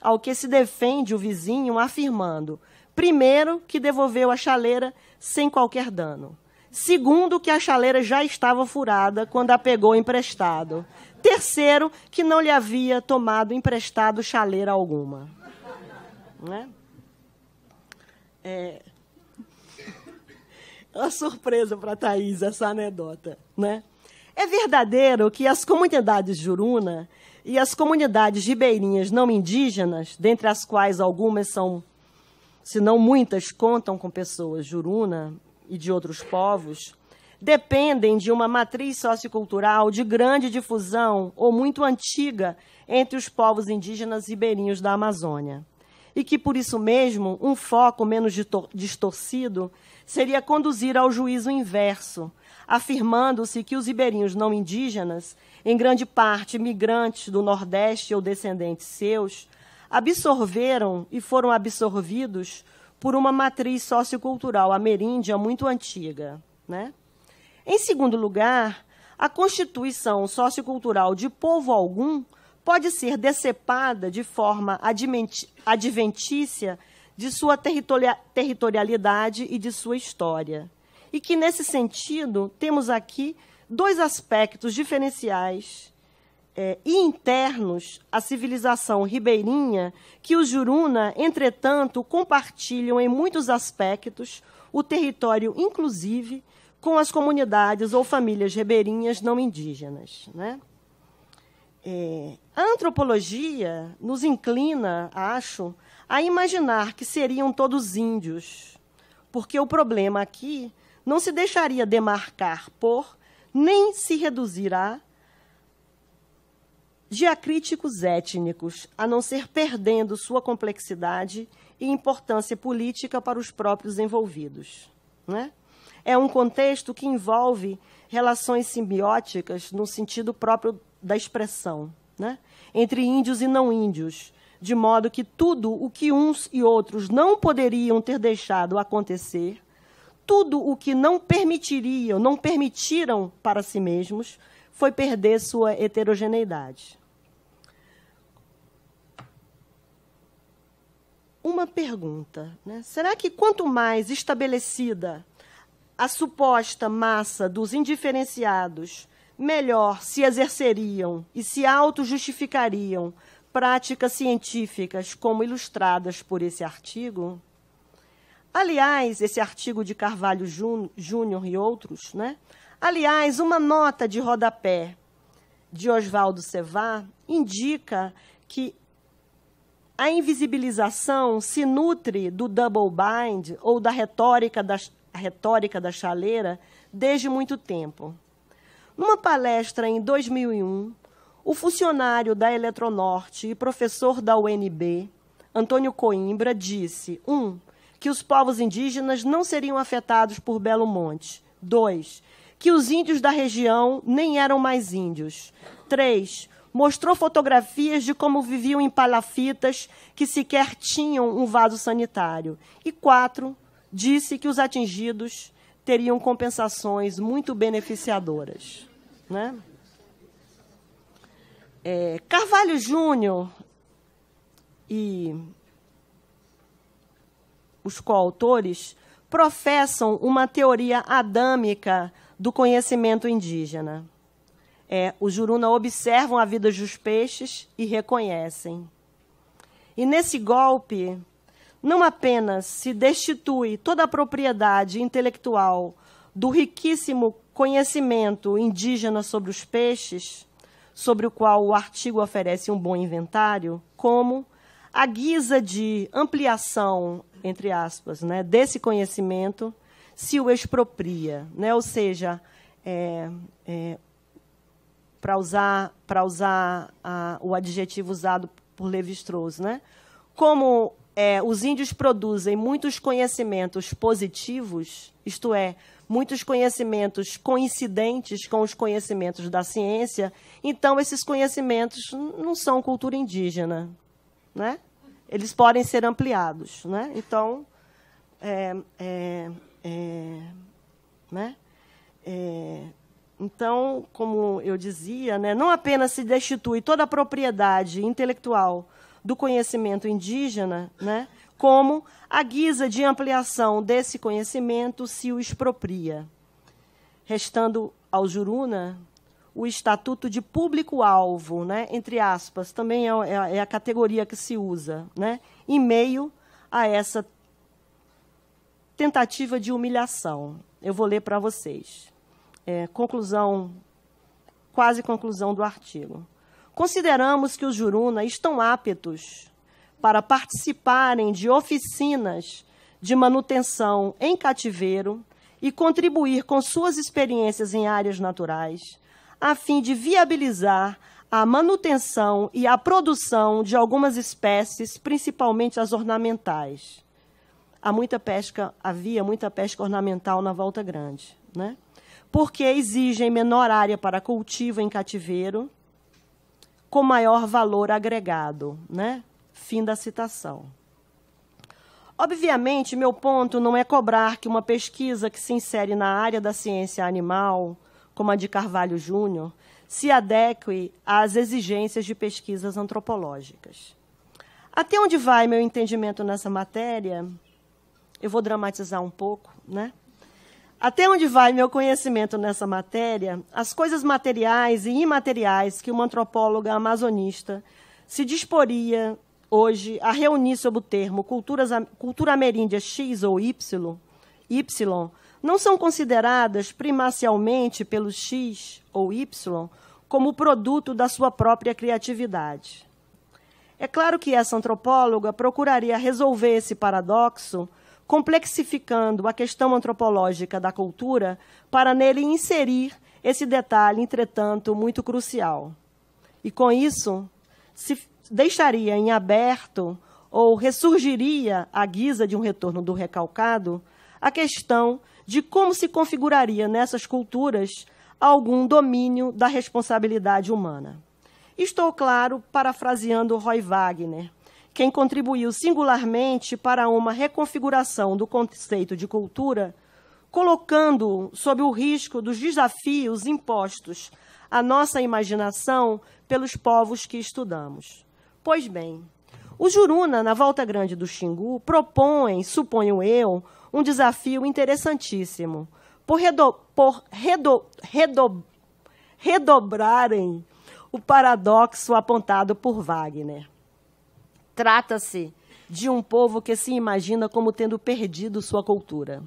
Ao que se defende o vizinho afirmando, primeiro, que devolveu a chaleira sem qualquer dano. Segundo, que a chaleira já estava furada quando a pegou emprestado. Terceiro, que não lhe havia tomado emprestado chaleira alguma. Né? É uma surpresa para a Thaís essa anedota. Né? É verdadeiro que as comunidades juruna e as comunidades ribeirinhas não indígenas, dentre as quais algumas são, se não muitas, contam com pessoas juruna e de outros povos, dependem de uma matriz sociocultural de grande difusão ou muito antiga entre os povos indígenas ribeirinhos da Amazônia. E que, por isso mesmo, um foco menos distorcido seria conduzir ao juízo inverso, afirmando-se que os ribeirinhos não indígenas, em grande parte migrantes do Nordeste ou descendentes seus, absorveram e foram absorvidos por uma matriz sociocultural ameríndia muito antiga. Né? Em segundo lugar, a constituição sociocultural de povo algum pode ser decepada de forma adventícia de sua territorialidade e de sua história. E que, nesse sentido, temos aqui dois aspectos diferenciais e internos à civilização ribeirinha que os Juruna, entretanto, compartilham em muitos aspectos o território, inclusive, com as comunidades ou famílias ribeirinhas não indígenas. Né? A antropologia nos inclina, acho, a imaginar que seriam todos índios, porque o problema aqui não se deixaria demarcar por, nem se reduzirá diacríticos étnicos, a não ser perdendo sua complexidade e importância política para os próprios envolvidos. Né? É um contexto que envolve relações simbióticas no sentido próprio da expressão, né? Entre índios e não índios, de modo que tudo o que uns e outros não poderiam ter deixado acontecer, tudo o que não permitiram para si mesmos, foi perder sua heterogeneidade. uma pergunta, né? Será que quanto mais estabelecida a suposta massa dos indiferenciados, melhor se exerceriam e se auto-justificariam práticas científicas como ilustradas por esse artigo? Aliás, esse artigo de Carvalho Júnior e outros, né? Aliás, uma nota de rodapé de Oswaldo Sevá indica que a invisibilização se nutre do double bind ou da retórica da chaleira desde muito tempo. Numa palestra em 2001, o funcionário da Eletronorte e professor da UNB, Antônio Coimbra, disse: 1. Que os povos indígenas não seriam afetados por Belo Monte. 2. Que os índios da região nem eram mais índios. 3. Mostrou fotografias de como viviam em palafitas que sequer tinham um vaso sanitário. E 4. Disse que os atingidos teriam compensações muito beneficiadoras, né? Carvalho Júnior e os coautores professam uma teoria adâmica do conhecimento indígena. Os Juruna observam a vida dos peixes e reconhecem. E nesse golpe, não apenas se destitui toda a propriedade intelectual do riquíssimo conhecimento indígena sobre os peixes, sobre o qual o artigo oferece um bom inventário, como, à guisa de ampliação, entre aspas, né, desse conhecimento, se o expropria, né? Ou seja, para usar o adjetivo usado por Lévi-Strauss, né? Como os índios produzem muitos conhecimentos positivos, isto é, muitos conhecimentos coincidentes com os conhecimentos da ciência, então esses conhecimentos não são cultura indígena, né? Eles podem ser ampliados, né? Então, né? Então, como eu dizia, né, não apenas se destitui toda a propriedade intelectual do conhecimento indígena, né, como, à guisa de ampliação desse conhecimento, se o expropria, restando ao Juruna o estatuto de público-alvo, né, entre aspas, também é a categoria que se usa, né, em meio a essa tentativa de humilhação. Eu vou ler para vocês. Quase conclusão do artigo. Consideramos que os Juruna estão aptos para participarem de oficinas de manutenção em cativeiro e contribuir com suas experiências em áreas naturais, a fim de viabilizar a manutenção e a produção de algumas espécies, principalmente as ornamentais. Havia muita pesca ornamental na Volta Grande, né? Porque exigem menor área para cultivo em cativeiro, com maior valor agregado, né? Fim da citação. Obviamente, meu ponto não é cobrar que uma pesquisa que se insere na área da ciência animal, como a de Carvalho Júnior, se adeque às exigências de pesquisas antropológicas. Até onde vai meu entendimento nessa matéria? Eu vou dramatizar um pouco, né? Até onde vai meu conhecimento nessa matéria, as coisas materiais e imateriais que uma antropóloga amazonista se disporia hoje a reunir sob o termo cultura ameríndia X ou Y, não são consideradas primacialmente pelo X ou Y como produto da sua própria criatividade. É claro que essa antropóloga procuraria resolver esse paradoxo complexificando a questão antropológica da cultura para nele inserir esse detalhe, entretanto, muito crucial. E, com isso, se deixaria em aberto ou ressurgiria, à guisa de um retorno do recalcado, a questão de como se configuraria nessas culturas algum domínio da responsabilidade humana. Estou, claro, parafraseando Roy Wagner, quem contribuiu singularmente para uma reconfiguração do conceito de cultura, colocando-o sob o risco dos desafios impostos à nossa imaginação pelos povos que estudamos. Pois bem, O Juruna, na Volta Grande do Xingu, propõe, suponho eu, um desafio interessantíssimo, por redobrarem o paradoxo apontado por Wagner. Trata-se de um povo que se imagina como tendo perdido sua cultura.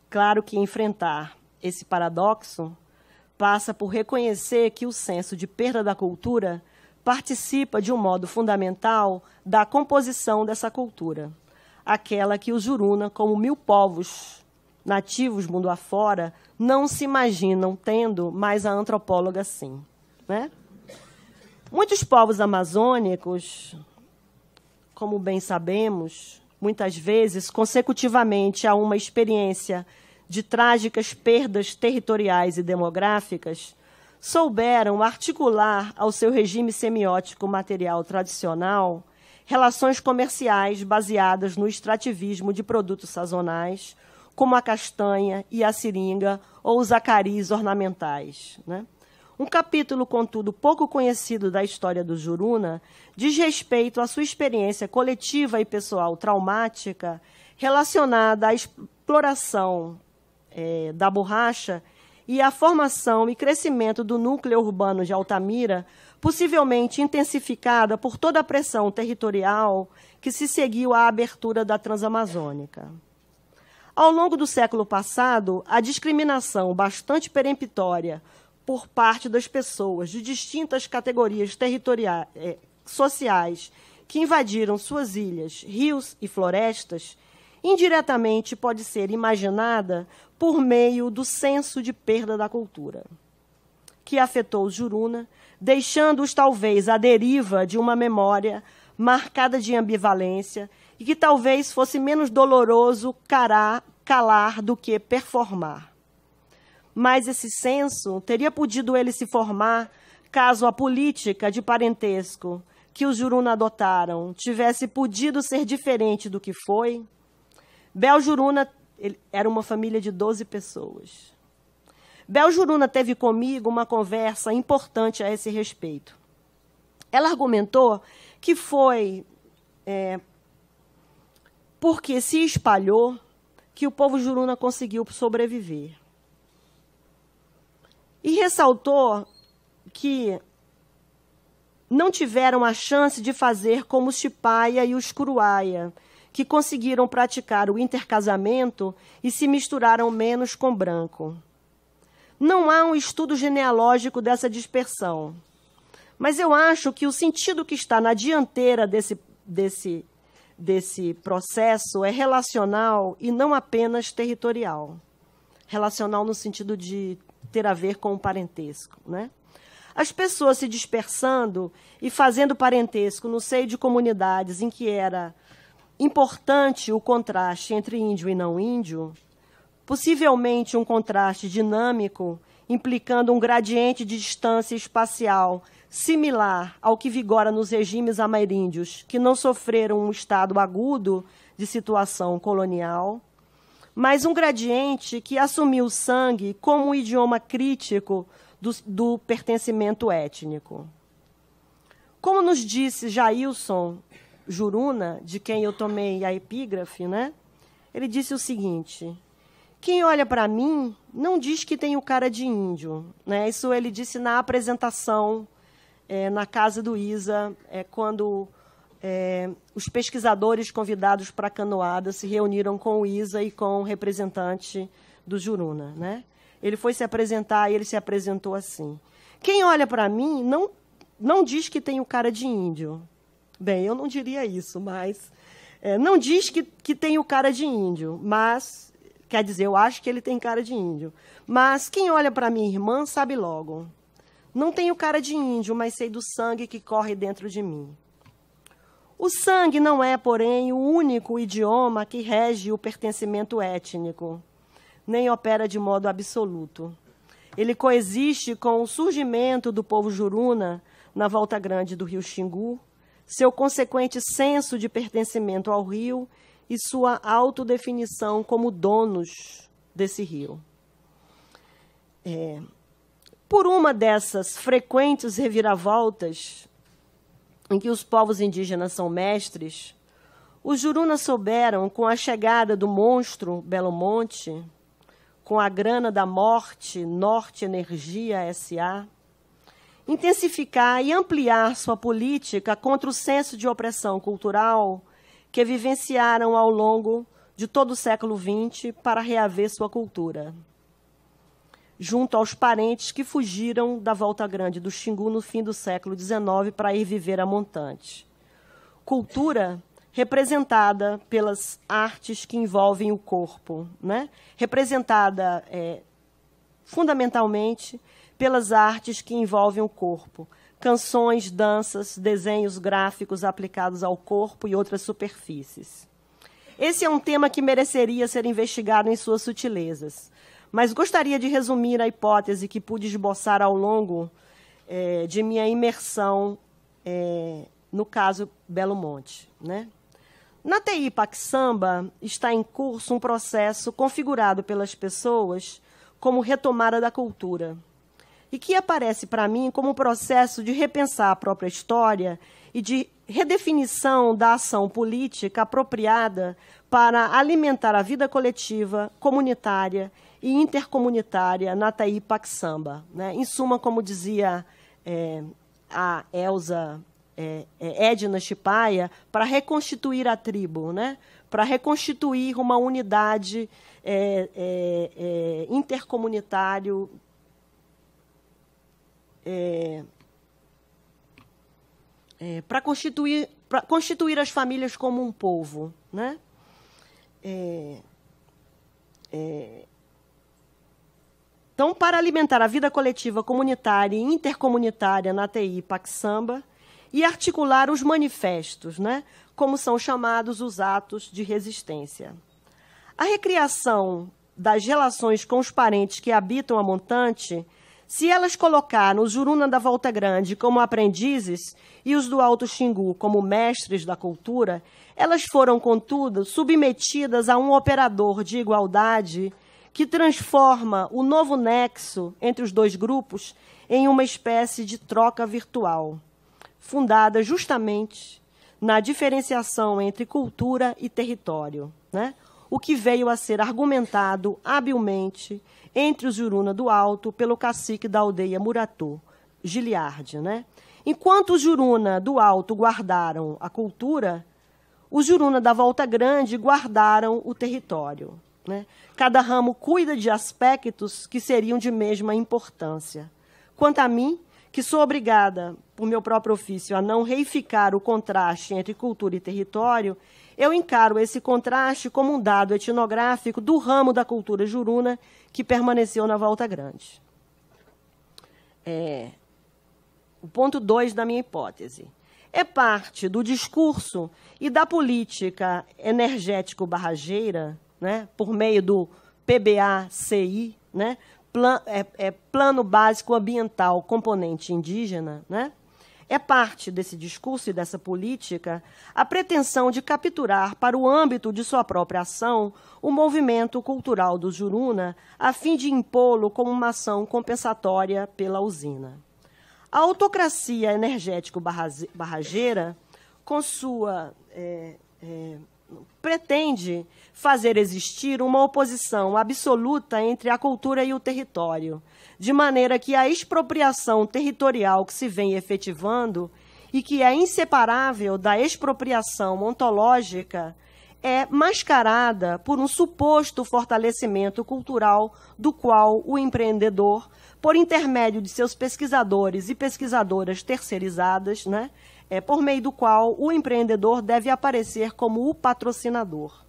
Claro que enfrentar esse paradoxo passa por reconhecer que o senso de perda da cultura participa de um modo fundamental da composição dessa cultura, aquela que os Juruna, como 1000 povos nativos mundo afora, não se imaginam tendo, mas a antropóloga sim, né? Muitos povos amazônicos, como bem sabemos, muitas vezes, consecutivamente a uma experiência de trágicas perdas territoriais e demográficas, souberam articular ao seu regime semiótico material tradicional relações comerciais baseadas no extrativismo de produtos sazonais, como a castanha e a seringa ou os acaris ornamentais, né? Um capítulo, contudo, pouco conhecido da história do Juruna diz respeito à sua experiência coletiva e pessoal traumática relacionada à exploração da borracha e à formação e crescimento do núcleo urbano de Altamira, possivelmente intensificada por toda a pressão territorial que se seguiu à abertura da Transamazônica. Ao longo do século passado, a discriminação bastante peremptória por parte das pessoas de distintas categorias territoriais, sociais que invadiram suas ilhas, rios e florestas, indiretamente pode ser imaginada por meio do senso de perda da cultura, que afetou os Juruna, deixando-os talvez à deriva de uma memória marcada de ambivalência e que talvez fosse menos doloroso calar do que performar. Mas esse senso teria podido ele se formar caso a política de parentesco que os Juruna adotaram tivesse podido ser diferente do que foi. Bel Juruna era uma família de 12 pessoas. Bel Juruna teve comigo uma conversa importante a esse respeito. Ela argumentou que foi porque se espalhou que o povo Juruna conseguiu sobreviver. E ressaltou que não tiveram a chance de fazer como os Chipaia e os Curuaia, que conseguiram praticar o intercasamento e se misturaram menos com branco. Não há um estudo genealógico dessa dispersão, mas eu acho que o sentido que está na dianteira desse processo é relacional e não apenas territorial. Relacional no sentido de ter a ver com o parentesco, né? As pessoas se dispersando e fazendo parentesco no seio de comunidades em que era importante o contraste entre índio e não índio, possivelmente um contraste dinâmico, implicando um gradiente de distância espacial similar ao que vigora nos regimes ameríndios, que não sofreram um estado agudo de situação colonial, mas um gradiente que assumiu o sangue como um idioma crítico do pertencimento étnico. Como nos disse Jailson Juruna, de quem eu tomei a epígrafe, né? Ele disse o seguinte: quem olha para mim não diz que tenho cara de índio, né? Isso ele disse na apresentação na casa do Isa, quando os pesquisadores convidados para a canoada se reuniram com o Isa e com o representante do Juruna, né? Ele foi se apresentar e ele se apresentou assim: quem olha para mim não diz que tenho cara de índio. Bem, eu não diria isso, mas não diz que tenho cara de índio, mas quer dizer, eu acho que ele tem cara de índio. Mas quem olha para minha irmã sabe logo. Não tenho cara de índio, mas sei do sangue que corre dentro de mim. O sangue não é, porém, o único idioma que rege o pertencimento étnico, nem opera de modo absoluto. Ele coexiste com o surgimento do povo Juruna na Volta Grande do Rio Xingu, seu consequente senso de pertencimento ao rio e sua autodefinição como donos desse rio. Por uma dessas frequentes reviravoltas, em que os povos indígenas são mestres, os Jurunas souberam, com a chegada do monstro Belo Monte, com a grana da morte, Norte Energia S.A., intensificar e ampliar sua política contra o senso de opressão cultural que vivenciaram ao longo de todo o século XX para reaver sua cultura, junto aos parentes que fugiram da Volta Grande do Xingu no fim do século XIX para ir viver a montante. Cultura representada pelas artes que envolvem o corpo, né? Representada fundamentalmente pelas artes que envolvem o corpo, canções, danças, desenhos gráficos aplicados ao corpo e outras superfícies. Esse é um tema que mereceria ser investigado em suas sutilezas, mas gostaria de resumir a hipótese que pude esboçar ao longo de minha imersão no caso Belo Monte, né? Na TI Paxamba está em curso um processo configurado pelas pessoas como retomada da cultura, e que aparece para mim como um processo de repensar a própria história e de redefinição da ação política apropriada para alimentar a vida coletiva, comunitária e intercomunitária na TI Paxamba, né? Em suma, como dizia a Elza Edna Chipaia, para reconstituir a tribo, né? Para reconstituir uma unidade intercomunitário para constituir as famílias como um povo, né? Então, para alimentar a vida coletiva, comunitária e intercomunitária na TI Paxamba e articular os manifestos, né? Como são chamados os atos de resistência. A recriação das relações com os parentes que habitam a montante, se elas colocaram os Juruna da Volta Grande como aprendizes e os do Alto Xingu como mestres da cultura, elas foram, contudo, submetidas a um operador de igualdade que transforma o novo nexo entre os dois grupos em uma espécie de troca virtual, fundada justamente na diferenciação entre cultura e território, né? O que veio a ser argumentado habilmente entre os Juruna do Alto pelo cacique da aldeia Muratô, Giliardi, né? Enquanto os Juruna do Alto guardaram a cultura, os Juruna da Volta Grande guardaram o território, né? Cada ramo cuida de aspectos que seriam de mesma importância. Quanto a mim, que sou obrigada, por meu próprio ofício, a não reificar o contraste entre cultura e território, eu encaro esse contraste como um dado etnográfico do ramo da cultura juruna que permaneceu na Volta Grande. O ponto 2 da minha hipótese. É parte do discurso e da política energético-barrageira, né, por meio do PBA-CI, né, Plano Básico Ambiental Componente Indígena, né? É parte desse discurso e dessa política a pretensão de capturar para o âmbito de sua própria ação o movimento cultural do Juruna, a fim de impô-lo como uma ação compensatória pela usina. A autocracia energético-barrageira, com sua pretende fazer existir uma oposição absoluta entre a cultura e o território, de maneira que a expropriação territorial que se vem efetivando e que é inseparável da expropriação ontológica é mascarada por um suposto fortalecimento cultural do qual o empreendedor, por intermédio de seus pesquisadores e pesquisadoras terceirizadas, né, por meio do qual o empreendedor deve aparecer como o patrocinador.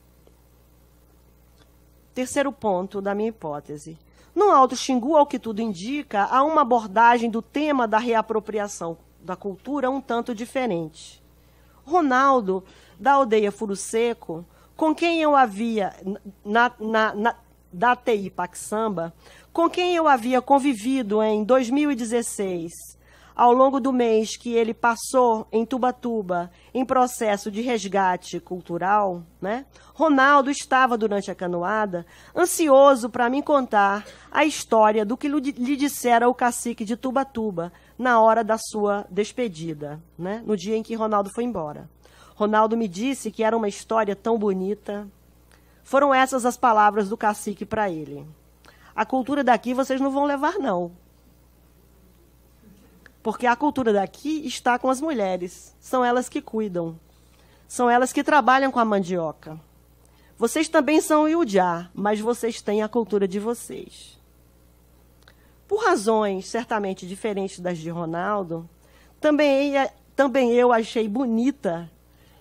Terceiro ponto da minha hipótese. No Alto Xingu, ao que tudo indica, há uma abordagem do tema da reapropriação da cultura um tanto diferente. Ronaldo, da aldeia Furo Seco, com quem eu havia, da TI Paxamba, com quem eu havia convivido em 2016, ao longo do mês que ele passou em Tubatuba, em processo de resgate cultural, né? Ronaldo estava, durante a canoada, ansioso para me contar a história do que lhe dissera o cacique de Tubatuba, na hora da sua despedida, né? No dia em que Ronaldo foi embora. Ronaldo me disse que era uma história tão bonita. Foram essas as palavras do cacique para ele. A cultura daqui vocês não vão levar, não. Porque a cultura daqui está com as mulheres. São elas que cuidam. São elas que trabalham com a mandioca. Vocês também são iujá, mas vocês têm a cultura de vocês. Por razões certamente diferentes das de Ronaldo, também eu achei bonita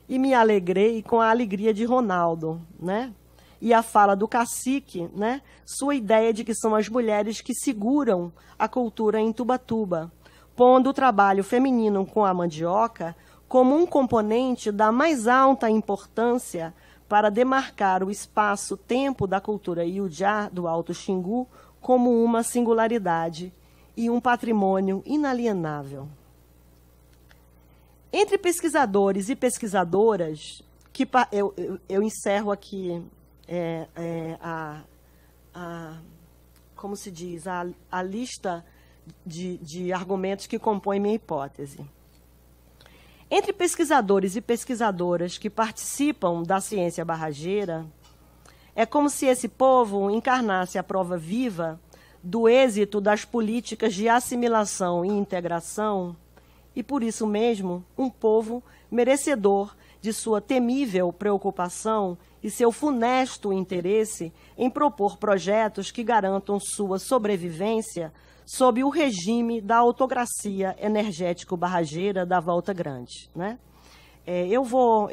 e me alegrei com a alegria de Ronaldo, né? E a fala do cacique, né? Sua ideia de que são as mulheres que seguram a cultura em Tubatuba, pondo o trabalho feminino com a mandioca como um componente da mais alta importância para demarcar o espaço-tempo da cultura iujá do Alto Xingu como uma singularidade e um patrimônio inalienável. Entre pesquisadores e pesquisadoras, eu encerro aqui como se diz, a lista de argumentos que compõem minha hipótese. Entre pesquisadores e pesquisadoras que participam da ciência barrageira, é como se esse povo encarnasse a prova viva do êxito das políticas de assimilação e integração, e, por isso mesmo, um povo merecedor de sua temível preocupação e seu funesto interesse em propor projetos que garantam sua sobrevivência sob o regime da autocracia energético-barrageira da Volta Grande, né? Eu vou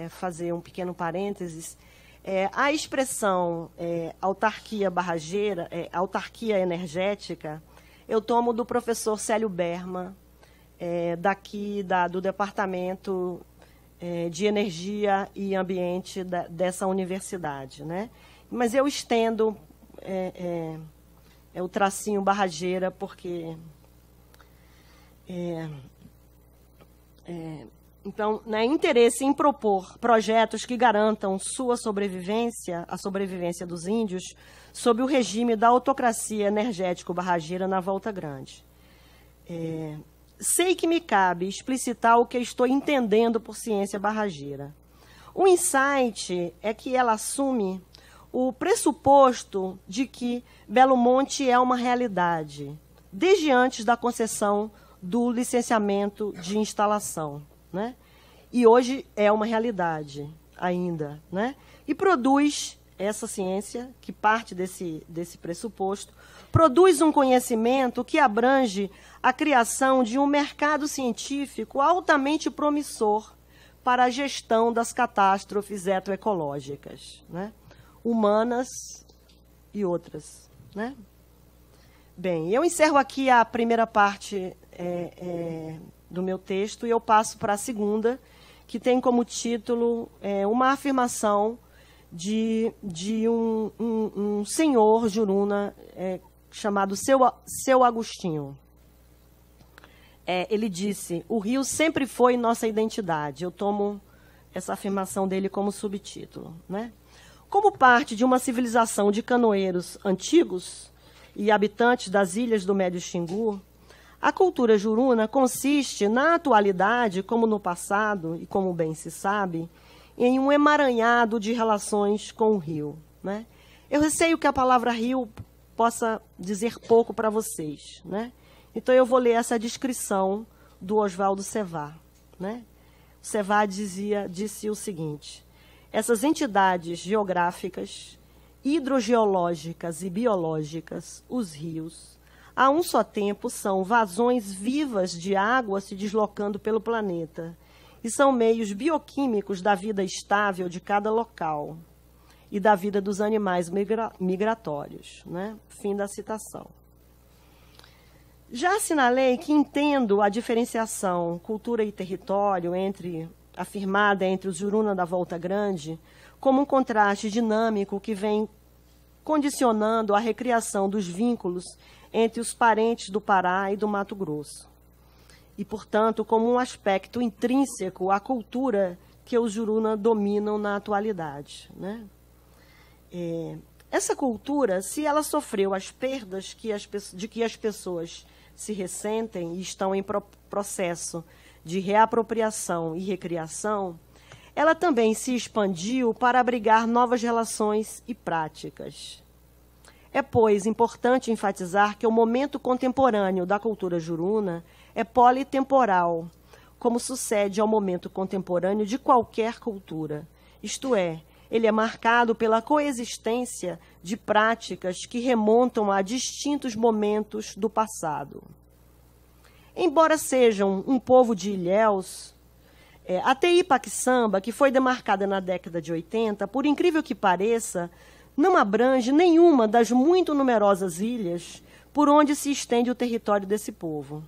fazer um pequeno parênteses. A expressão autarquia barrageira, autarquia energética, eu tomo do professor Célio Berma, do Departamento de Energia e Ambiente dessa universidade, né? Mas eu estendo o tracinho barrageira porque... Então, né, interesse em propor projetos que garantam sua sobrevivência, a sobrevivência dos índios, sob o regime da autocracia energético-barrageira na Volta Grande. Sei que me cabe explicitar o que estou entendendo por ciência barrageira. O insight é que ela assume o pressuposto de que Belo Monte é uma realidade, desde antes da concessão do licenciamento de instalação, né? E hoje é uma realidade ainda, né? E produz essa ciência, que parte desse pressuposto, produz um conhecimento que abrange a criação de um mercado científico altamente promissor para a gestão das catástrofes etoecológicas, né? Humanas e outras, né? Bem, eu encerro aqui a primeira parte do meu texto e eu passo para a segunda, que tem como título uma afirmação de um senhor juruna chamado Seu Agostinho. Ele disse: o rio sempre foi nossa identidade. Eu tomo essa afirmação dele como subtítulo, né? Como parte de uma civilização de canoeiros antigos e habitantes das ilhas do Médio Xingu, a cultura juruna consiste, na atualidade, como no passado, e como bem se sabe, em um emaranhado de relações com o rio, né? Eu receio que a palavra rio possa dizer pouco para vocês, né? Então, eu vou ler essa descrição do Oswaldo Sevá, né? O Sevá disse o seguinte: essas entidades geográficas, hidrogeológicas e biológicas, os rios, a um só tempo são vazões vivas de água se deslocando pelo planeta e são meios bioquímicos da vida estável de cada local e da vida dos animais migratórios, né? Fim da citação. Já assinalei que entendo a diferenciação cultura e território afirmada entre os Juruna da Volta Grande como um contraste dinâmico que vem condicionando a recriação dos vínculos entre os parentes do Pará e do Mato Grosso. E, portanto, como um aspecto intrínseco à cultura que os Juruna dominam na atualidade, né? Essa cultura, se ela sofreu as perdas de que as pessoas se ressentem e estão em processo de reapropriação e recriação, ela também se expandiu para abrigar novas relações e práticas. É, pois, importante enfatizar que o momento contemporâneo da cultura juruna é politemporal, como sucede ao momento contemporâneo de qualquer cultura. Isto é, ele é marcado pela coexistência de práticas que remontam a distintos momentos do passado. Embora sejam um povo de ilhéus, a Teipa Quiçamba, que foi demarcada na década de 80, por incrível que pareça, não abrange nenhuma das muito numerosas ilhas por onde se estende o território desse povo.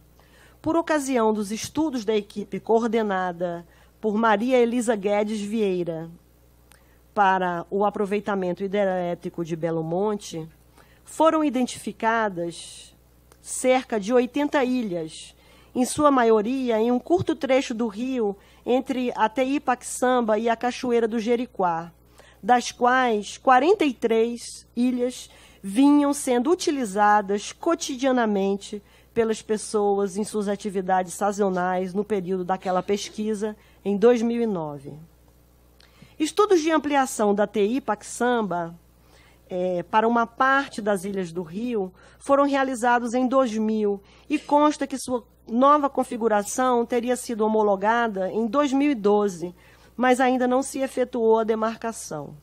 Por ocasião dos estudos da equipe coordenada por Maria Elisa Guedes Vieira para o aproveitamento hidrelétrico de Belo Monte, foram identificadas cerca de 80 ilhas, em sua maioria em um curto trecho do rio entre a Teipa Quiçamba e a Cachoeira do Jeriquá, das quais 43 ilhas vinham sendo utilizadas cotidianamente pelas pessoas em suas atividades sazonais no período daquela pesquisa, em 2009. Estudos de ampliação da Teipa Quiçamba para uma parte das ilhas do Rio foram realizados em 2000 e consta que sua nova configuração teria sido homologada em 2012, mas ainda não se efetuou a demarcação.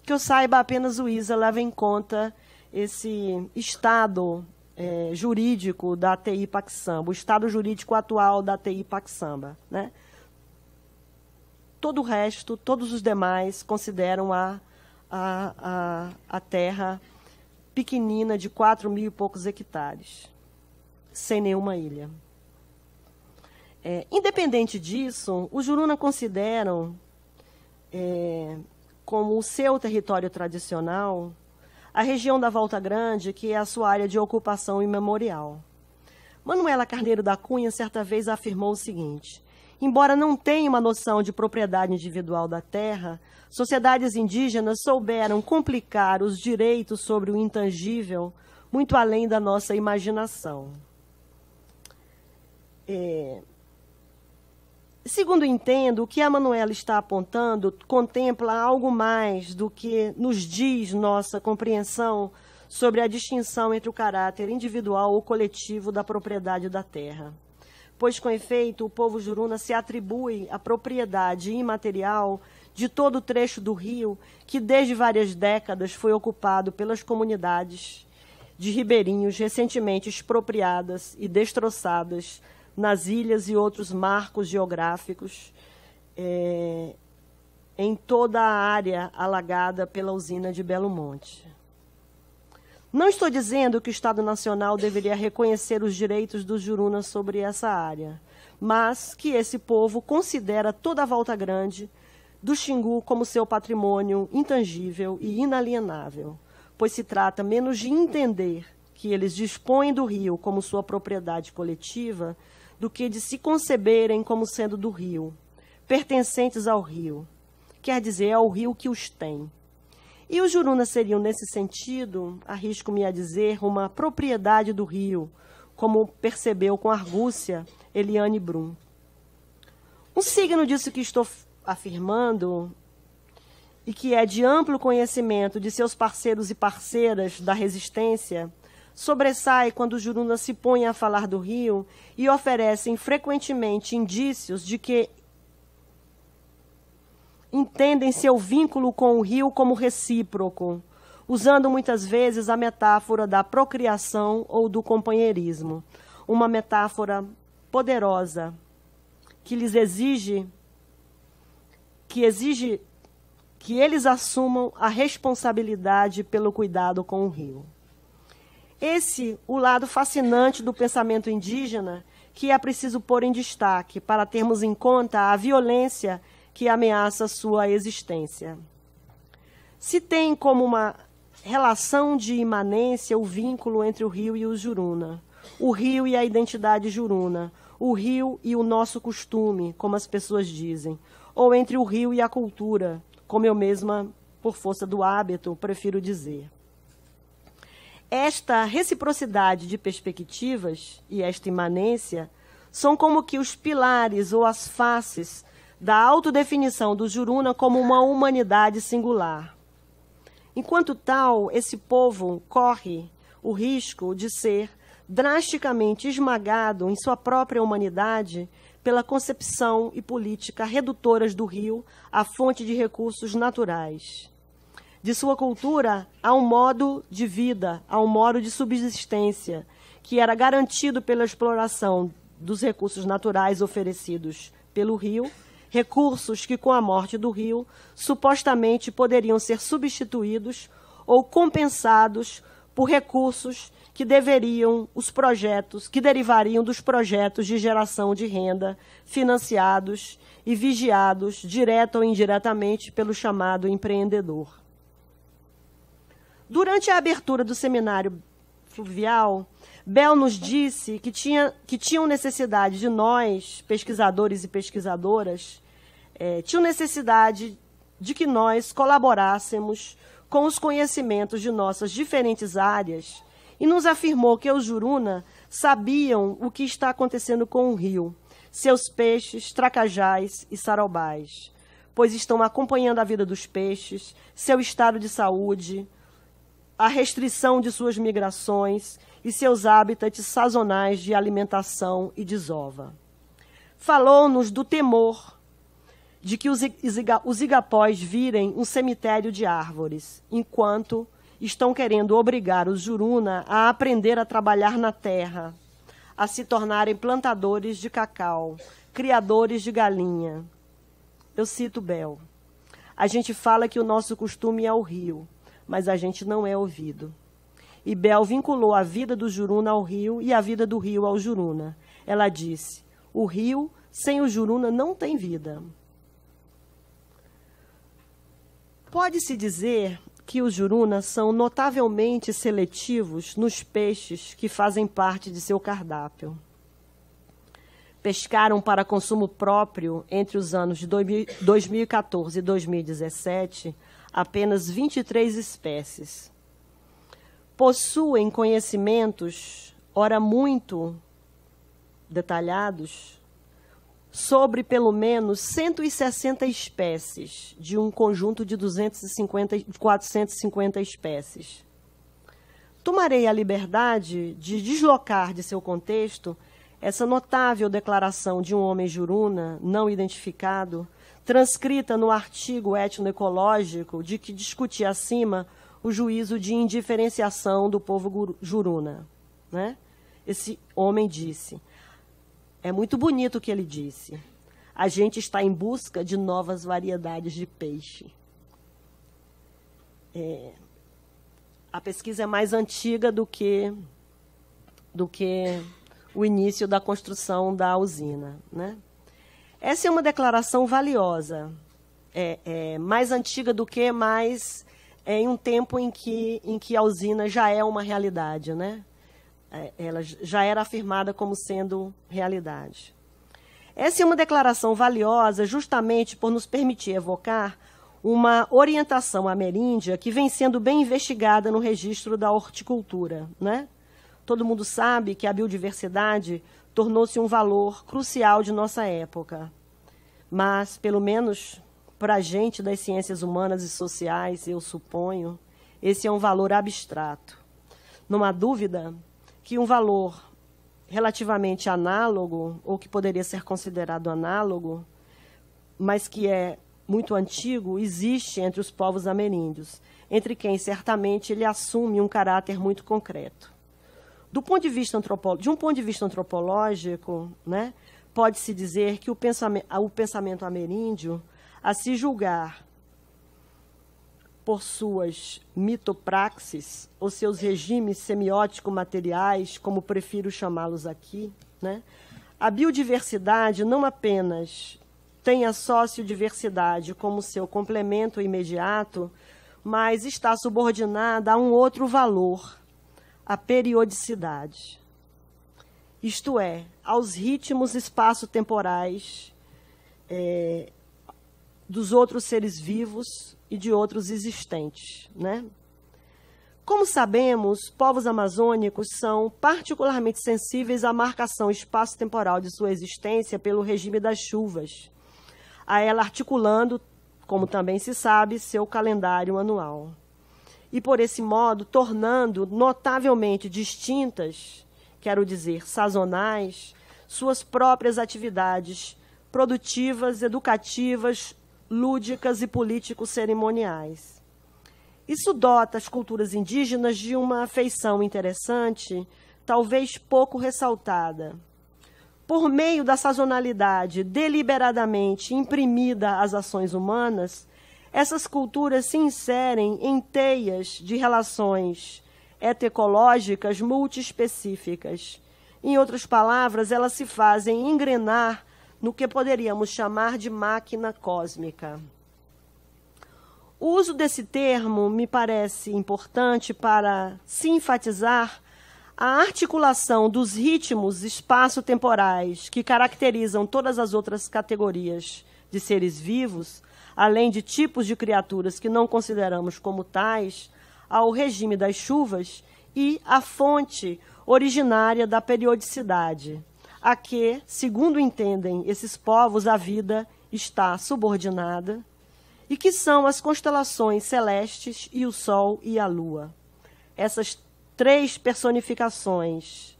Que eu saiba, apenas o ISA leva em conta esse estado jurídico da Teipa Quiçamba, o estado jurídico atual da Teipa Quiçamba, né? Todo o resto, todos os demais, consideram a terra pequenina de 4.000 e poucos hectares, sem nenhuma ilha. Independente disso, os Juruna consideram como o seu território tradicional a região da Volta Grande, que é a sua área de ocupação imemorial. Manuela Carneiro da Cunha, certa vez, afirmou o seguinte: embora não tenha uma noção de propriedade individual da terra, sociedades indígenas souberam complicar os direitos sobre o intangível muito além da nossa imaginação. Segundo entendo, o que a Manuela está apontando contempla algo mais do que nos diz nossa compreensão sobre a distinção entre o caráter individual ou coletivo da propriedade da terra. Pois, com efeito, o povo Juruna se atribui a propriedade imaterial de todo o trecho do rio que, desde várias décadas, foi ocupado pelas comunidades de ribeirinhos recentemente expropriadas e destroçadas nas ilhas e outros marcos geográficos em toda a área alagada pela usina de Belo Monte. Não estou dizendo que o Estado Nacional deveria reconhecer os direitos dos Jurunas sobre essa área, mas que esse povo considera toda a Volta Grande do Xingu como seu patrimônio intangível e inalienável, pois se trata menos de entender que eles dispõem do rio como sua propriedade coletiva do que de se conceberem como sendo do rio, pertencentes ao rio, quer dizer, ao rio que os tem. E os Jurunas seriam, nesse sentido, arrisco-me a dizer, uma propriedade do rio, como percebeu com argúcia Eliane Brum. Um signo disso que estou afirmando, e que é de amplo conhecimento de seus parceiros e parceiras da resistência, sobressai quando os Jurunas se põem a falar do rio e oferecem frequentemente indícios de que entendem seu vínculo com o rio como recíproco, usando muitas vezes a metáfora da procriação ou do companheirismo, uma metáfora poderosa que lhes exige que eles assumam a responsabilidade pelo cuidado com o rio. Esse, o lado fascinante do pensamento indígena, que é preciso pôr em destaque para termos em conta a violência que ameaça sua existência. Se tem como uma relação de imanência o vínculo entre o rio e os Juruna, o rio e a identidade Juruna, o rio e o nosso costume, como as pessoas dizem, ou entre o rio e a cultura, como eu mesma, por força do hábito, prefiro dizer. Esta reciprocidade de perspectivas e esta imanência são como que os pilares ou as faces da autodefinição do Juruna como uma humanidade singular. Enquanto tal, esse povo corre o risco de ser drasticamente esmagado em sua própria humanidade pela concepção e política redutoras do rio à fonte de recursos naturais. De sua cultura a um modo de vida, a um modo de subsistência, que era garantido pela exploração dos recursos naturais oferecidos pelo rio, recursos que, com a morte do rio, supostamente poderiam ser substituídos ou compensados por recursos que derivariam dos projetos de geração de renda financiados e vigiados, direta ou indiretamente, pelo chamado empreendedor. Durante a abertura do seminário fluvial, Bell nos disse que tinham necessidade de nós, pesquisadores e pesquisadoras, tinham necessidade de que nós colaborássemos com os conhecimentos de nossas diferentes áreas e nos afirmou que os Juruna sabiam o que está acontecendo com o rio, seus peixes, tracajás e sarobás, pois estão acompanhando a vida dos peixes, seu estado de saúde, a restrição de suas migrações e seus hábitats sazonais de alimentação e desova. Falou-nos do temor de que os igapós virem um cemitério de árvores, enquanto estão querendo obrigar os Juruna a aprender a trabalhar na terra, a se tornarem plantadores de cacau, criadores de galinha. Eu cito Bell. A gente fala que o nosso costume é o rio, mas a gente não é ouvido. E Bell vinculou a vida do Juruna ao rio e a vida do rio ao Juruna. Ela disse, o rio sem o Juruna não tem vida. Pode-se dizer que os Juruna são notavelmente seletivos nos peixes que fazem parte de seu cardápio. Pescaram para consumo próprio entre os anos de 2014 e 2017 apenas 23 espécies. Possuem conhecimentos, ora muito detalhados, sobre pelo menos 160 espécies, de um conjunto de 450 espécies. Tomarei a liberdade de deslocar de seu contexto essa notável declaração de um homem Juruna, não identificado, transcrita no artigo etnoecológico de que discuti acima o juízo de indiferenciação do povo Juruna. Né? Esse homem disse... É muito bonito o que ele disse. A gente está em busca de novas variedades de peixe. A pesquisa é mais antiga do que o início da construção da usina. Né? Essa é uma declaração valiosa. Mais antiga do que, mas em um tempo em que a usina já é uma realidade, né? Ela já era afirmada como sendo realidade. Essa é uma declaração valiosa justamente por nos permitir evocar uma orientação ameríndia que vem sendo bem investigada no registro da horticultura. Né? Todo mundo sabe que a biodiversidade tornou-se um valor crucial de nossa época. Mas, pelo menos para a gente das ciências humanas e sociais, eu suponho, esse é um valor abstrato. Não há dúvida que um valor relativamente análogo, ou que poderia ser considerado análogo, mas que é muito antigo, existe entre os povos ameríndios, entre quem, certamente, ele assume um caráter muito concreto. De um ponto de vista antropológico, né, pode-se dizer que o pensamento ameríndio, a se julgar por suas mitopraxis, ou seus regimes semiótico-materiais, como prefiro chamá-los aqui, né? A biodiversidade não apenas tem a sociodiversidade como seu complemento imediato, mas está subordinada a um outro valor, a periodicidade. Isto é, aos ritmos espaço-temporais dos outros seres vivos e de outros existentes. Né? Como sabemos, povos amazônicos são particularmente sensíveis à marcação espaço-temporal de sua existência pelo regime das chuvas, a ela articulando, como também se sabe, seu calendário anual. E, por esse modo, tornando notavelmente distintas, quero dizer, sazonais, suas próprias atividades produtivas, educativas, lúdicas e político-cerimoniais. Isso dota as culturas indígenas de uma afeição interessante, talvez pouco ressaltada. Por meio da sazonalidade deliberadamente imprimida às ações humanas, essas culturas se inserem em teias de relações etecológicas multiespecíficas. Em outras palavras, elas se fazem engrenar no que poderíamos chamar de máquina cósmica. O uso desse termo me parece importante para se enfatizar a articulação dos ritmos espaço-temporais que caracterizam todas as outras categorias de seres vivos, além de tipos de criaturas que não consideramos como tais, ao regime das chuvas e à fonte originária da periodicidade, a que, segundo entendem esses povos, a vida está subordinada, e que são as constelações celestes e o Sol e a Lua. Essas três personificações,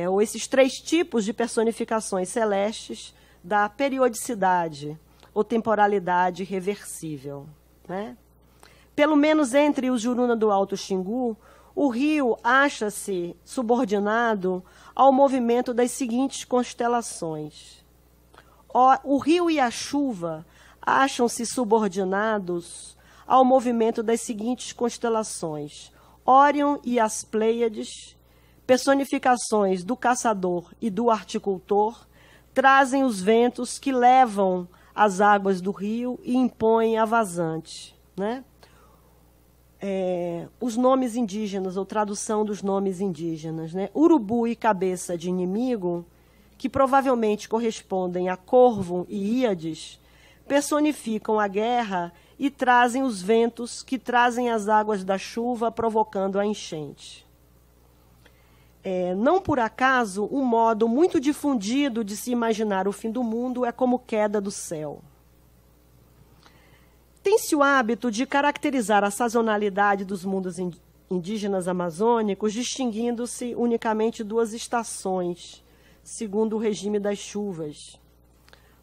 ou esses três tipos de personificações celestes da periodicidade ou temporalidade reversível, né? Pelo menos entre os Juruna do Alto Xingu, o rio acha-se subordinado ao movimento das seguintes constelações. O rio e a chuva acham-se subordinados ao movimento das seguintes constelações: Órion e as Pleiades, personificações do caçador e do articultor, trazem os ventos que levam as águas do rio e impõem a vazante, né? Os nomes indígenas, ou tradução dos nomes indígenas, né? Urubu e cabeça de inimigo, que provavelmente correspondem a Corvo e Íades, personificam a guerra e trazem os ventos que trazem as águas da chuva, provocando a enchente. Não por acaso, um modo muito difundido de se imaginar o fim do mundo é como queda do céu. Tem-se o hábito de caracterizar a sazonalidade dos mundos indígenas amazônicos, distinguindo-se unicamente duas estações, segundo o regime das chuvas.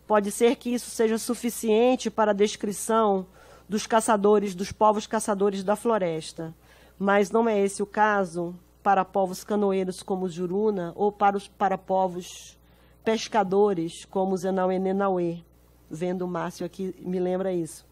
Pode ser que isso seja suficiente para a descrição dos caçadores, dos povos caçadores da floresta, mas não é esse o caso para povos canoeiros como os Juruna ou para povos pescadores como os Enauê-Nenauê. Vendo o Márcio aqui, me lembra isso.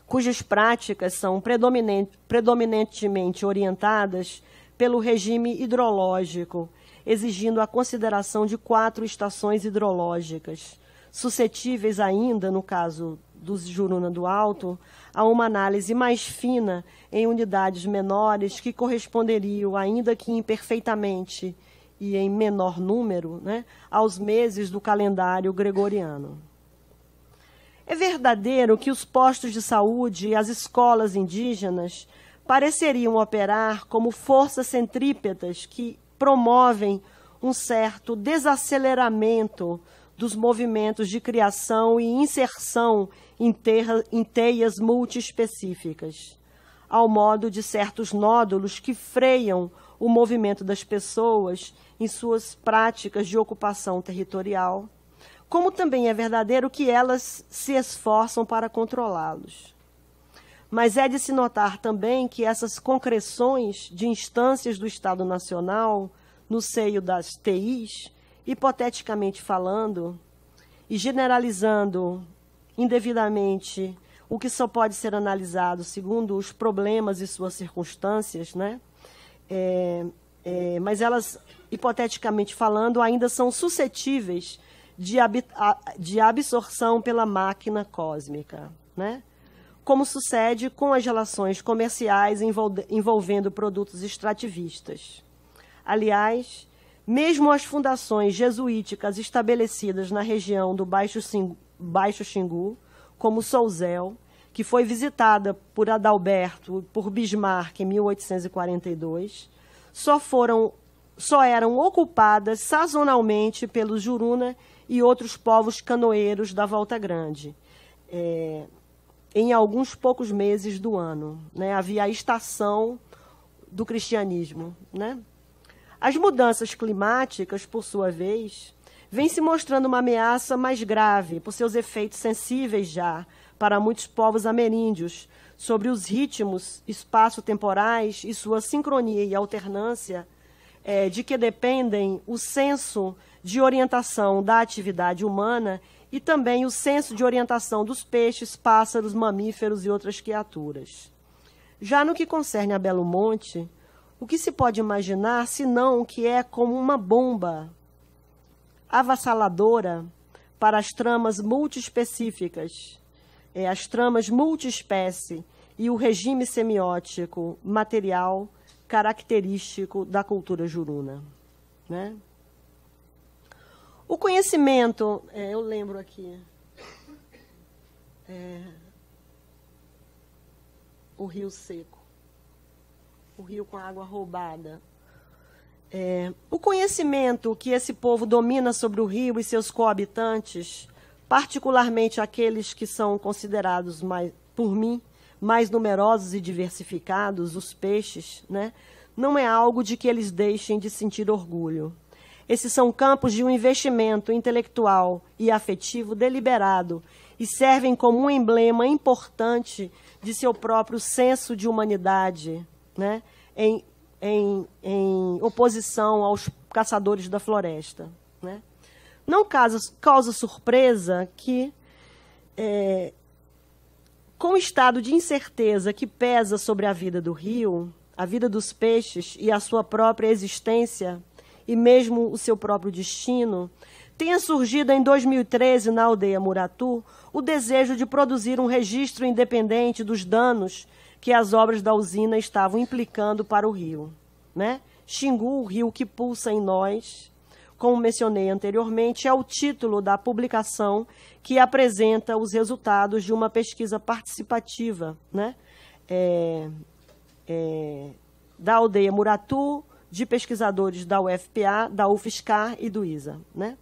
Cujas práticas são predominantemente orientadas pelo regime hidrológico, exigindo a consideração de 4 estações hidrológicas, suscetíveis ainda, no caso dos Juruna do Alto, a uma análise mais fina em unidades menores que corresponderiam, ainda que imperfeitamente e em menor número, né, aos meses do calendário gregoriano. É verdadeiro que os postos de saúde e as escolas indígenas pareceriam operar como forças centrípetas que promovem um certo desaceleramento dos movimentos de criação e inserção em teias multiespecíficas, ao modo de certos nódulos que freiam o movimento das pessoas em suas práticas de ocupação territorial, como também é verdadeiro que elas se esforçam para controlá-los. Mas é de se notar também que essas concreções de instâncias do Estado Nacional no seio das TIs, hipoteticamente falando, e generalizando indevidamente o que só pode ser analisado segundo os problemas e suas circunstâncias, né? Mas elas, hipoteticamente falando, ainda são suscetíveis de absorção pela máquina cósmica, né? Como sucede com as relações comerciais envolvendo produtos extrativistas. Aliás, mesmo as fundações jesuíticas estabelecidas na região do Baixo Xingu, como Souzel, que foi visitada por Adalberto e por Bismarck em 1842, só eram ocupadas sazonalmente pelos Juruna e outros povos canoeiros da Volta Grande, em alguns poucos meses do ano. Né? Havia a estação do cristianismo. Né? As mudanças climáticas, por sua vez, vêm se mostrando uma ameaça mais grave, por seus efeitos sensíveis já, para muitos povos ameríndios, sobre os ritmos espaço-temporais e sua sincronia e alternância, de que dependem o senso de orientação da atividade humana e também o senso de orientação dos peixes, pássaros, mamíferos e outras criaturas. Já no que concerne a Belo Monte, o que se pode imaginar, senão que é como uma bomba avassaladora para as tramas multiespecíficas, as tramas multiespécie e o regime semiótico material característico da cultura juruna. Né? O conhecimento, eu lembro aqui, o rio seco, o rio com água roubada. O conhecimento que esse povo domina sobre o rio e seus cohabitantes, particularmente aqueles que são considerados, por mim, mais numerosos e diversificados, os peixes, né, não é algo de que eles deixem de sentir orgulho. Esses são campos de um investimento intelectual e afetivo deliberado e servem como um emblema importante de seu próprio senso de humanidade, né, em oposição aos caçadores da floresta. Né? Não causa surpresa que, com o estado de incerteza que pesa sobre a vida do rio, a vida dos peixes e a sua própria existência, e mesmo o seu próprio destino, tenha surgido em 2013, na aldeia Muratu, o desejo de produzir um registro independente dos danos que as obras da usina estavam implicando para o rio. Né? Xingu, o rio que pulsa em nós, como mencionei anteriormente, é o título da publicação que apresenta os resultados de uma pesquisa participativa, né? Da aldeia Muratu, de pesquisadores da UFPA, da UFSCar e do ISA. Né?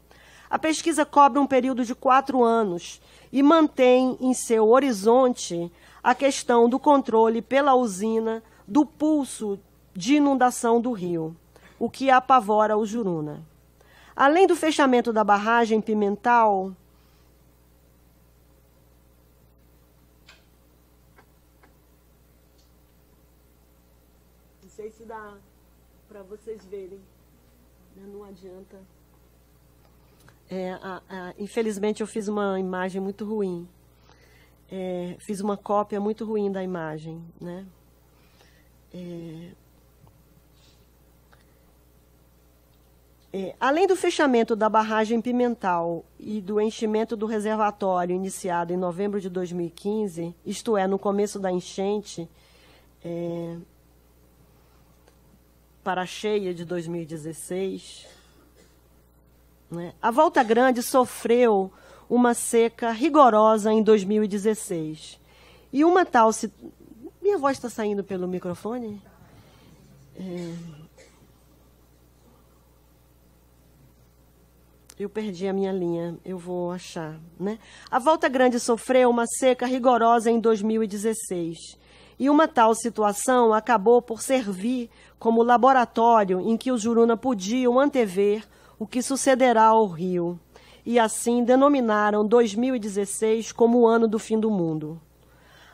A pesquisa cobre um período de 4 anos e mantém em seu horizonte a questão do controle pela usina do pulso de inundação do rio, o que apavora o Juruna. Além do fechamento da barragem Pimental, não sei se dá para vocês verem, não adianta. Infelizmente, eu fiz uma imagem muito ruim. Fiz uma cópia muito ruim da imagem. Né? Além do fechamento da barragem Pimental e do enchimento do reservatório iniciado em novembro de 2015, isto é, no começo da enchente, para a cheia de 2016, né, a Volta Grande sofreu uma seca rigorosa em 2016. E uma tal... Minha voz está saindo pelo microfone? Eu perdi a minha linha, eu vou achar. Né? A Volta Grande sofreu uma seca rigorosa em 2016. E uma tal situação acabou por servir como laboratório em que os Juruna podiam antever o que sucederá ao rio. E assim denominaram 2016 como o ano do fim do mundo.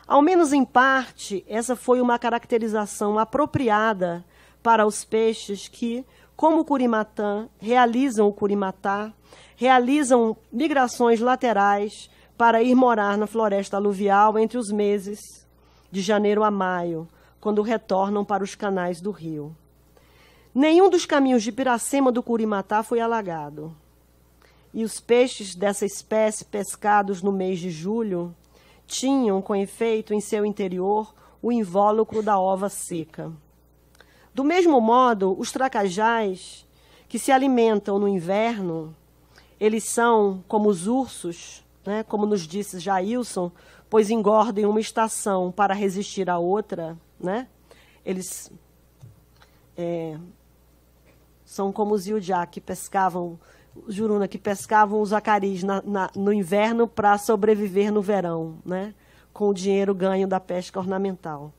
Ao menos em parte, essa foi uma caracterização apropriada para os peixes que, como o curimatã, realizam o curimatá, realizam migrações laterais para ir morar na floresta aluvial entre os meses de janeiro a maio, quando retornam para os canais do rio. Nenhum dos caminhos de Piracema do Curimatá foi alagado. E os peixes dessa espécie pescados no mês de julho tinham, com efeito, em seu interior, o invólucro da ova seca. Do mesmo modo, os tracajás, que se alimentam no inverno, eles são, como os ursos, né, como nos disse Jailson, pois engordam uma estação para resistir à outra, né? Eles são como os Iudiá, que pescavam, os Juruna, que pescavam os acaris no inverno para sobreviver no verão, né? Com o dinheiro ganho da pesca ornamental.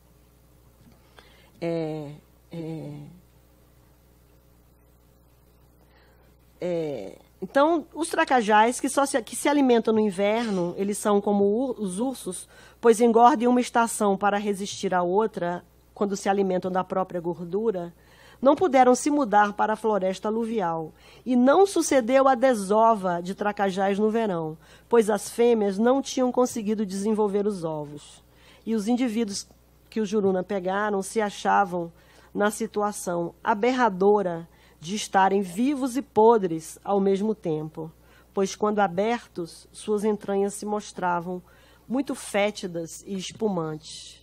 Então, os tracajás, que se alimentam no inverno, eles são como os ursos, pois engordam uma estação para resistir à outra, quando se alimentam da própria gordura, não puderam se mudar para a floresta aluvial. E não sucedeu a desova de tracajás no verão, pois as fêmeas não tinham conseguido desenvolver os ovos. E os indivíduos que os Juruna pegaram se achavam na situação aberradora de estarem vivos e podres ao mesmo tempo, pois, quando abertos, suas entranhas se mostravam muito fétidas e espumantes,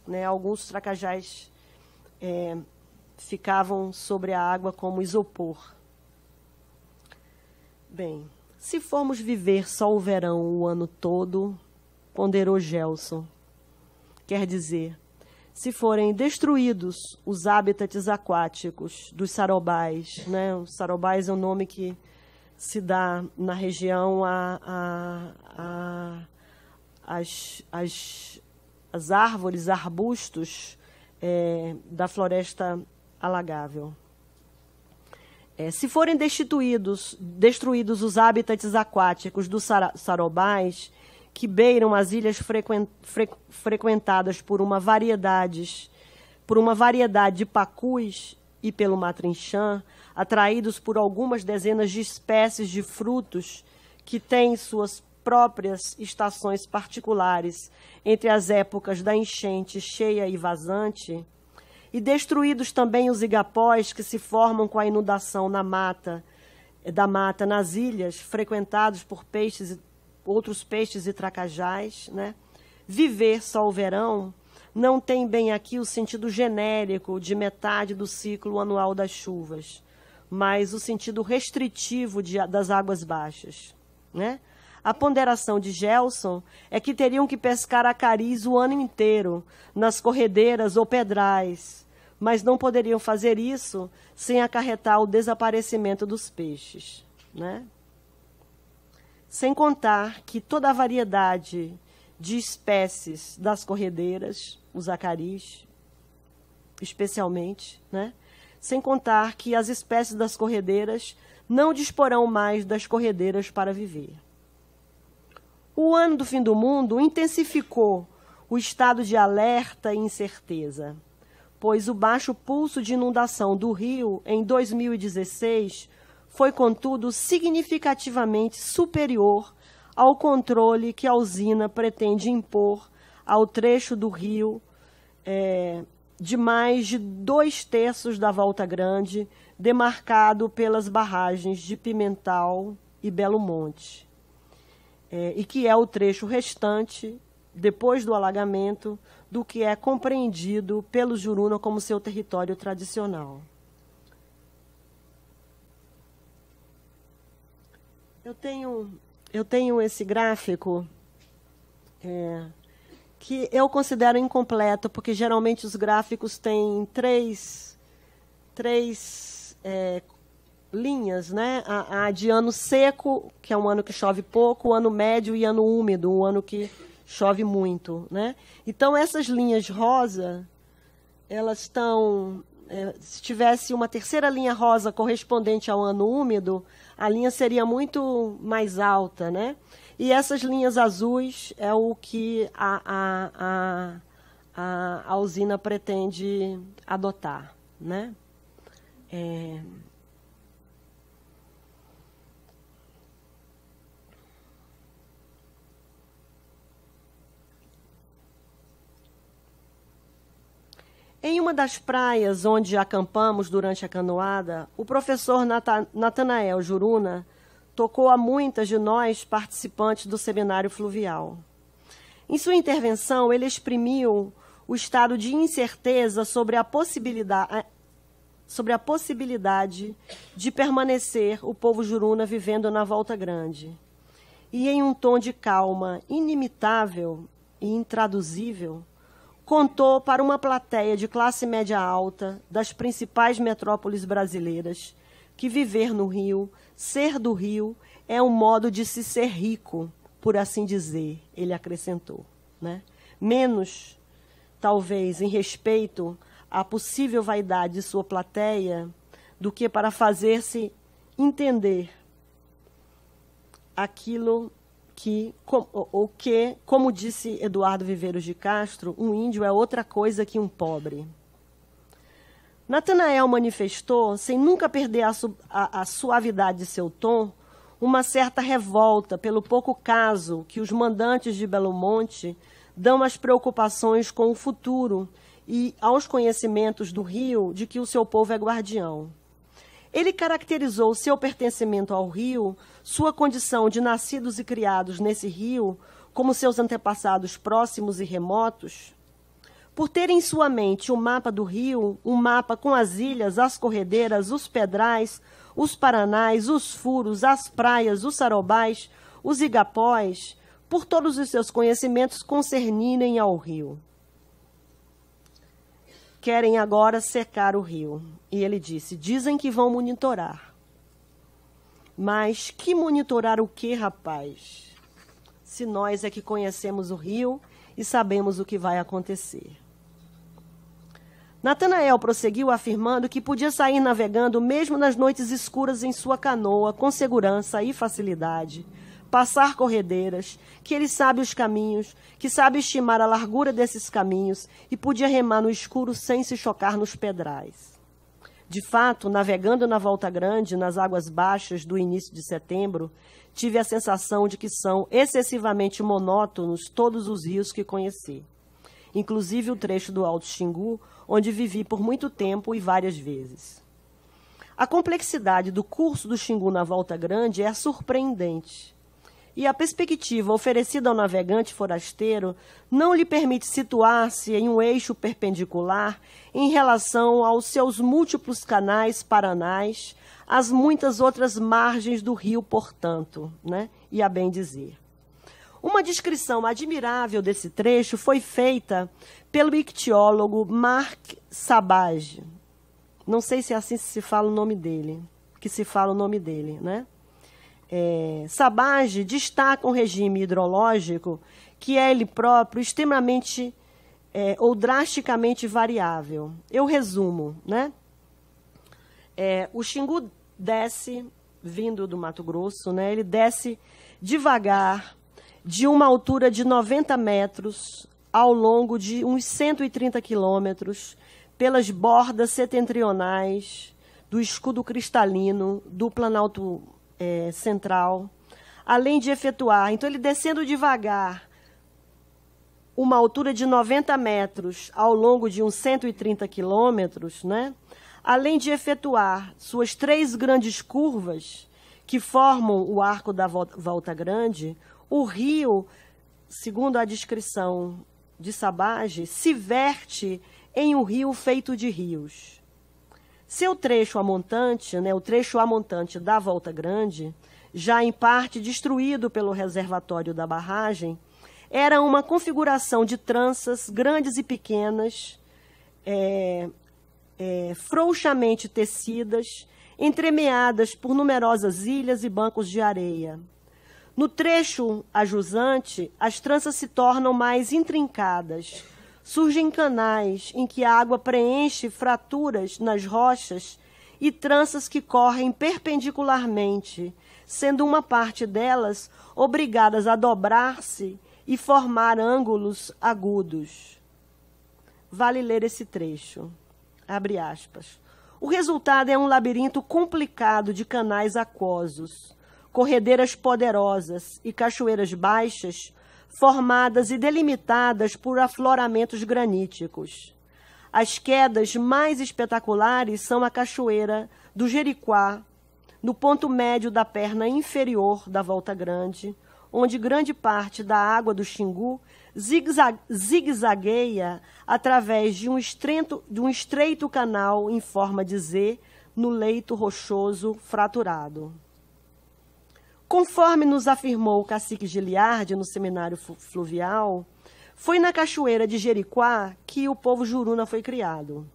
né? Alguns tracajás ficavam sobre a água como isopor. Bem, se formos viver só o verão o ano todo, ponderou Gelson, quer dizer, se forem destruídos os hábitats aquáticos dos sarobás, né? Os sarobás é um nome que se dá na região às árvores, arbustos da floresta alagável. Se forem destruídos os hábitats aquáticos dos sarobás, que beiram as ilhas frequentadas por uma variedade de pacus e pelo matrinchã, atraídos por algumas dezenas de espécies de frutos que têm suas próprias estações particulares entre as épocas da enchente cheia e vazante, e destruídos também os igapós que se formam com a inundação da mata nas ilhas, frequentados por outros peixes e tracajás, né? Viver só o verão não tem bem aqui o sentido genérico de metade do ciclo anual das chuvas, mas o sentido restritivo das águas baixas, né? A ponderação de Gelson é que teriam que pescar acaris o ano inteiro, nas corredeiras ou pedrais, mas não poderiam fazer isso sem acarretar o desaparecimento dos peixes, né? Sem contar que toda a variedade de espécies das corredeiras, os acaris, especialmente, né? Sem contar que as espécies das corredeiras não disporão mais das corredeiras para viver. O ano do fim do mundo intensificou o estado de alerta e incerteza, pois o baixo pulso de inundação do rio em 2016 foi, contudo, significativamente superior ao controle que a usina pretende impor ao trecho do rio de mais de 2/3 da Volta Grande, demarcado pelas barragens de Pimental e Belo Monte, e que é o trecho restante, depois do alagamento, do que é compreendido pelo Juruna como seu território tradicional. Eu tenho esse gráfico que eu considero incompleto, porque geralmente os gráficos têm três linhas, né? A de ano seco, que é um ano que chove pouco, o ano médio e ano úmido, um ano que chove muito, né? Então, essas linhas rosa, elas estão... se tivesse uma terceira linha rosa correspondente ao ano úmido, a linha seria muito mais alta, né? E essas linhas azuis é o que a usina pretende adotar, né? Em uma das praias onde acampamos durante a canoada, o professor Natanael Juruna tocou a muitas de nós participantes do seminário fluvial. Em sua intervenção, ele exprimiu o estado de incerteza sobre a possibilidade de permanecer o povo Juruna vivendo na Volta Grande. e em um tom de calma inimitável e intraduzível, contou para uma plateia de classe média alta das principais metrópoles brasileiras que viver no Rio, ser do Rio, é um modo de se ser rico, por assim dizer, ele acrescentou, né? Menos, talvez, em respeito à possível vaidade de sua plateia, do que para fazer-se entender aquilo que, como disse Eduardo Viveiros de Castro, um índio é outra coisa que um pobre. Natanael manifestou, sem nunca perder a suavidade de seu tom, uma certa revolta pelo pouco caso que os mandantes de Belo Monte dão às preocupações com o futuro e aos conhecimentos do Rio de que o seu povo é guardião. Ele caracterizou seu pertencimento ao Rio, sua condição de nascidos e criados nesse Rio, como seus antepassados próximos e remotos, por ter em sua mente o mapa do Rio, um mapa com as ilhas, as corredeiras, os pedrais, os paranás, os furos, as praias, os sarobais, os igapós, por todos os seus conhecimentos concernirem ao Rio. Querem agora secar o Rio. E ele disse, dizem que vão monitorar. Mas que monitorar o quê, rapaz? Se nós é que conhecemos o Rio e sabemos o que vai acontecer. Natanael prosseguiu afirmando que podia sair navegando mesmo nas noites escuras em sua canoa, com segurança e facilidade, passar corredeiras, que ele sabe os caminhos, que sabe estimar a largura desses caminhos e podia remar no escuro sem se chocar nos pedrais. De fato, navegando na Volta Grande, nas águas baixas do início de setembro, tive a sensação de que são excessivamente monótonos todos os rios que conheci, inclusive o trecho do Alto Xingu, onde vivi por muito tempo e várias vezes. A complexidade do curso do Xingu na Volta Grande é surpreendente, e a perspectiva oferecida ao navegante forasteiro não lhe permite situar-se em um eixo perpendicular em relação aos seus múltiplos canais paranais, às muitas outras margens do rio, portanto, né? E a bem dizer. Uma descrição admirável desse trecho foi feita pelo ictiólogo Marc Sabage. Não sei se é assim se fala o nome dele, né? Sabage destaca um regime hidrológico que é ele próprio extremamente ou drasticamente variável. Eu resumo, né? O Xingu desce, vindo do Mato Grosso, né? Ele desce devagar, de uma altura de 90 metros, ao longo de uns 130 quilômetros, pelas bordas setentrionais do escudo cristalino do Planalto Central, além de efetuar, então ele descendo devagar, uma altura de 90 metros, ao longo de uns 130 quilômetros, né? Além de efetuar suas 3 grandes curvas, que formam o arco da Volta Grande, o rio, segundo a descrição de Sabage, se verte em um rio feito de rios. Seu trecho amontante, né, o trecho amontante da Volta Grande, já em parte destruído pelo reservatório da barragem, era uma configuração de tranças grandes e pequenas, frouxamente tecidas, entremeadas por numerosas ilhas e bancos de areia. No trecho ajusante, as tranças se tornam mais intrincadas. Surgem canais em que a água preenche fraturas nas rochas e tranças que correm perpendicularmente, sendo uma parte delas obrigadas a dobrar-se e formar ângulos agudos. Vale ler esse trecho. Abre aspas. O resultado é um labirinto complicado de canais aquosos, corredeiras poderosas e cachoeiras baixas, formadas e delimitadas por afloramentos graníticos. As quedas mais espetaculares são a cachoeira do Jeriquá, no ponto médio da perna inferior da Volta Grande, onde grande parte da água do Xingu zigue-zagueia através de um estreito canal em forma de Z no leito rochoso fraturado. Conforme nos afirmou o cacique Giliardi no seminário fluvial, foi na cachoeira de Jericoá que o povo Juruna foi criado.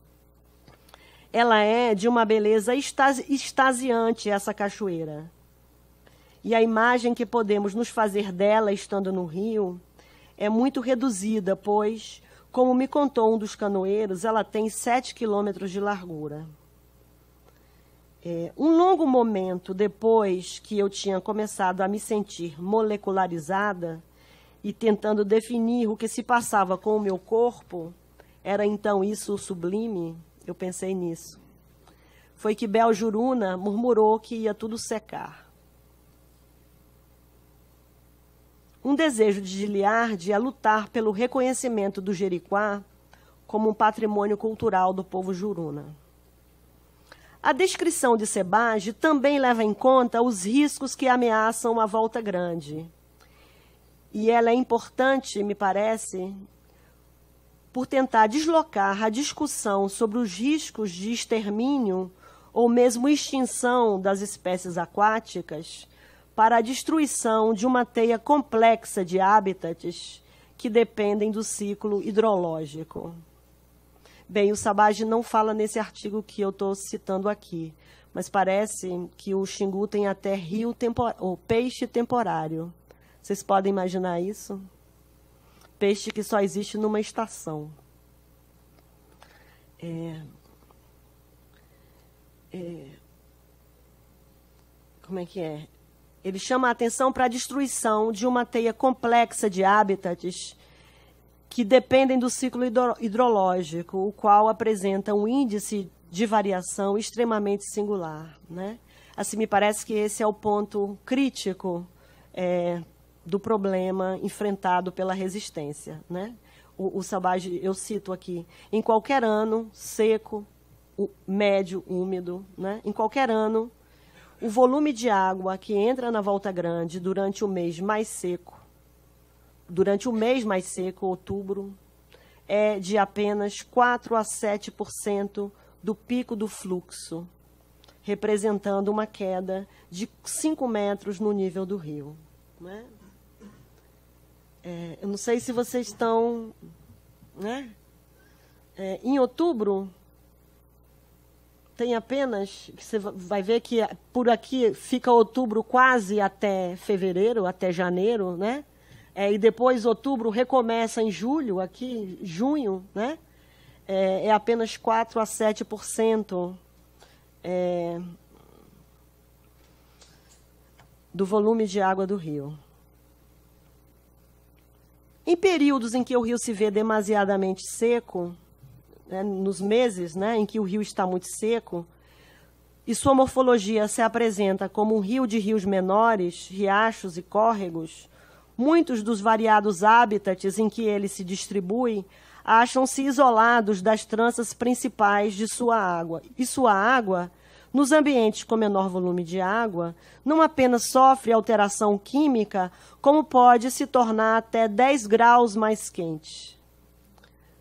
Ela é de uma beleza extasiante, essa cachoeira. E a imagem que podemos nos fazer dela estando no rio é muito reduzida, pois, como me contou um dos canoeiros, ela tem 7 quilômetros de largura. Um longo momento depois que eu tinha começado a me sentir molecularizada e tentando definir o que se passava com o meu corpo, era então isso o sublime? Eu pensei nisso. Foi que Bel Juruna murmurou que ia tudo secar. Um desejo de Giliardi é lutar pelo reconhecimento do Jericoá como um patrimônio cultural do povo Juruna. A descrição de Sebage também leva em conta os riscos que ameaçam a Volta Grande. E ela é importante, me parece, por tentar deslocar a discussão sobre os riscos de extermínio ou mesmo extinção das espécies aquáticas para a destruição de uma teia complexa de hábitats que dependem do ciclo hidrológico. Bem, o Sabage não fala nesse artigo que eu estou citando aqui, mas parece que o Xingu tem até rio ou peixe temporário. Vocês podem imaginar isso? Peixe que só existe numa estação. Como é que é? Ele chama a atenção para a destruição de uma teia complexa de hábitats que dependem do ciclo hidrológico, o qual apresenta um índice de variação extremamente singular, né? Assim, me parece que esse é o ponto crítico do problema enfrentado pela resistência, né? O Sabage, eu cito aqui, em qualquer ano seco, médio, úmido, né? Em qualquer ano, o volume de água que entra na Volta Grande durante o mês mais seco, outubro, é de apenas 4 a 7% do pico do fluxo, representando uma queda de 5 metros no nível do rio. Né? Eu não sei se vocês estão... Né? Em outubro, tem apenas... Você vai ver que por aqui fica outubro quase até fevereiro, até janeiro, né? E depois outubro recomeça em julho, aqui, junho, né? É apenas 4 a 7% do volume de água do rio. Em períodos em que o rio se vê demasiadamente seco, né, nos meses, né, em que o rio está muito seco, e sua morfologia se apresenta como um rio de rios menores, riachos e córregos, muitos dos variados hábitats em que ele se distribui acham-se isolados das tranças principais de sua água. E sua água, nos ambientes com menor volume de água, não apenas sofre alteração química, como pode se tornar até 10 graus mais quente.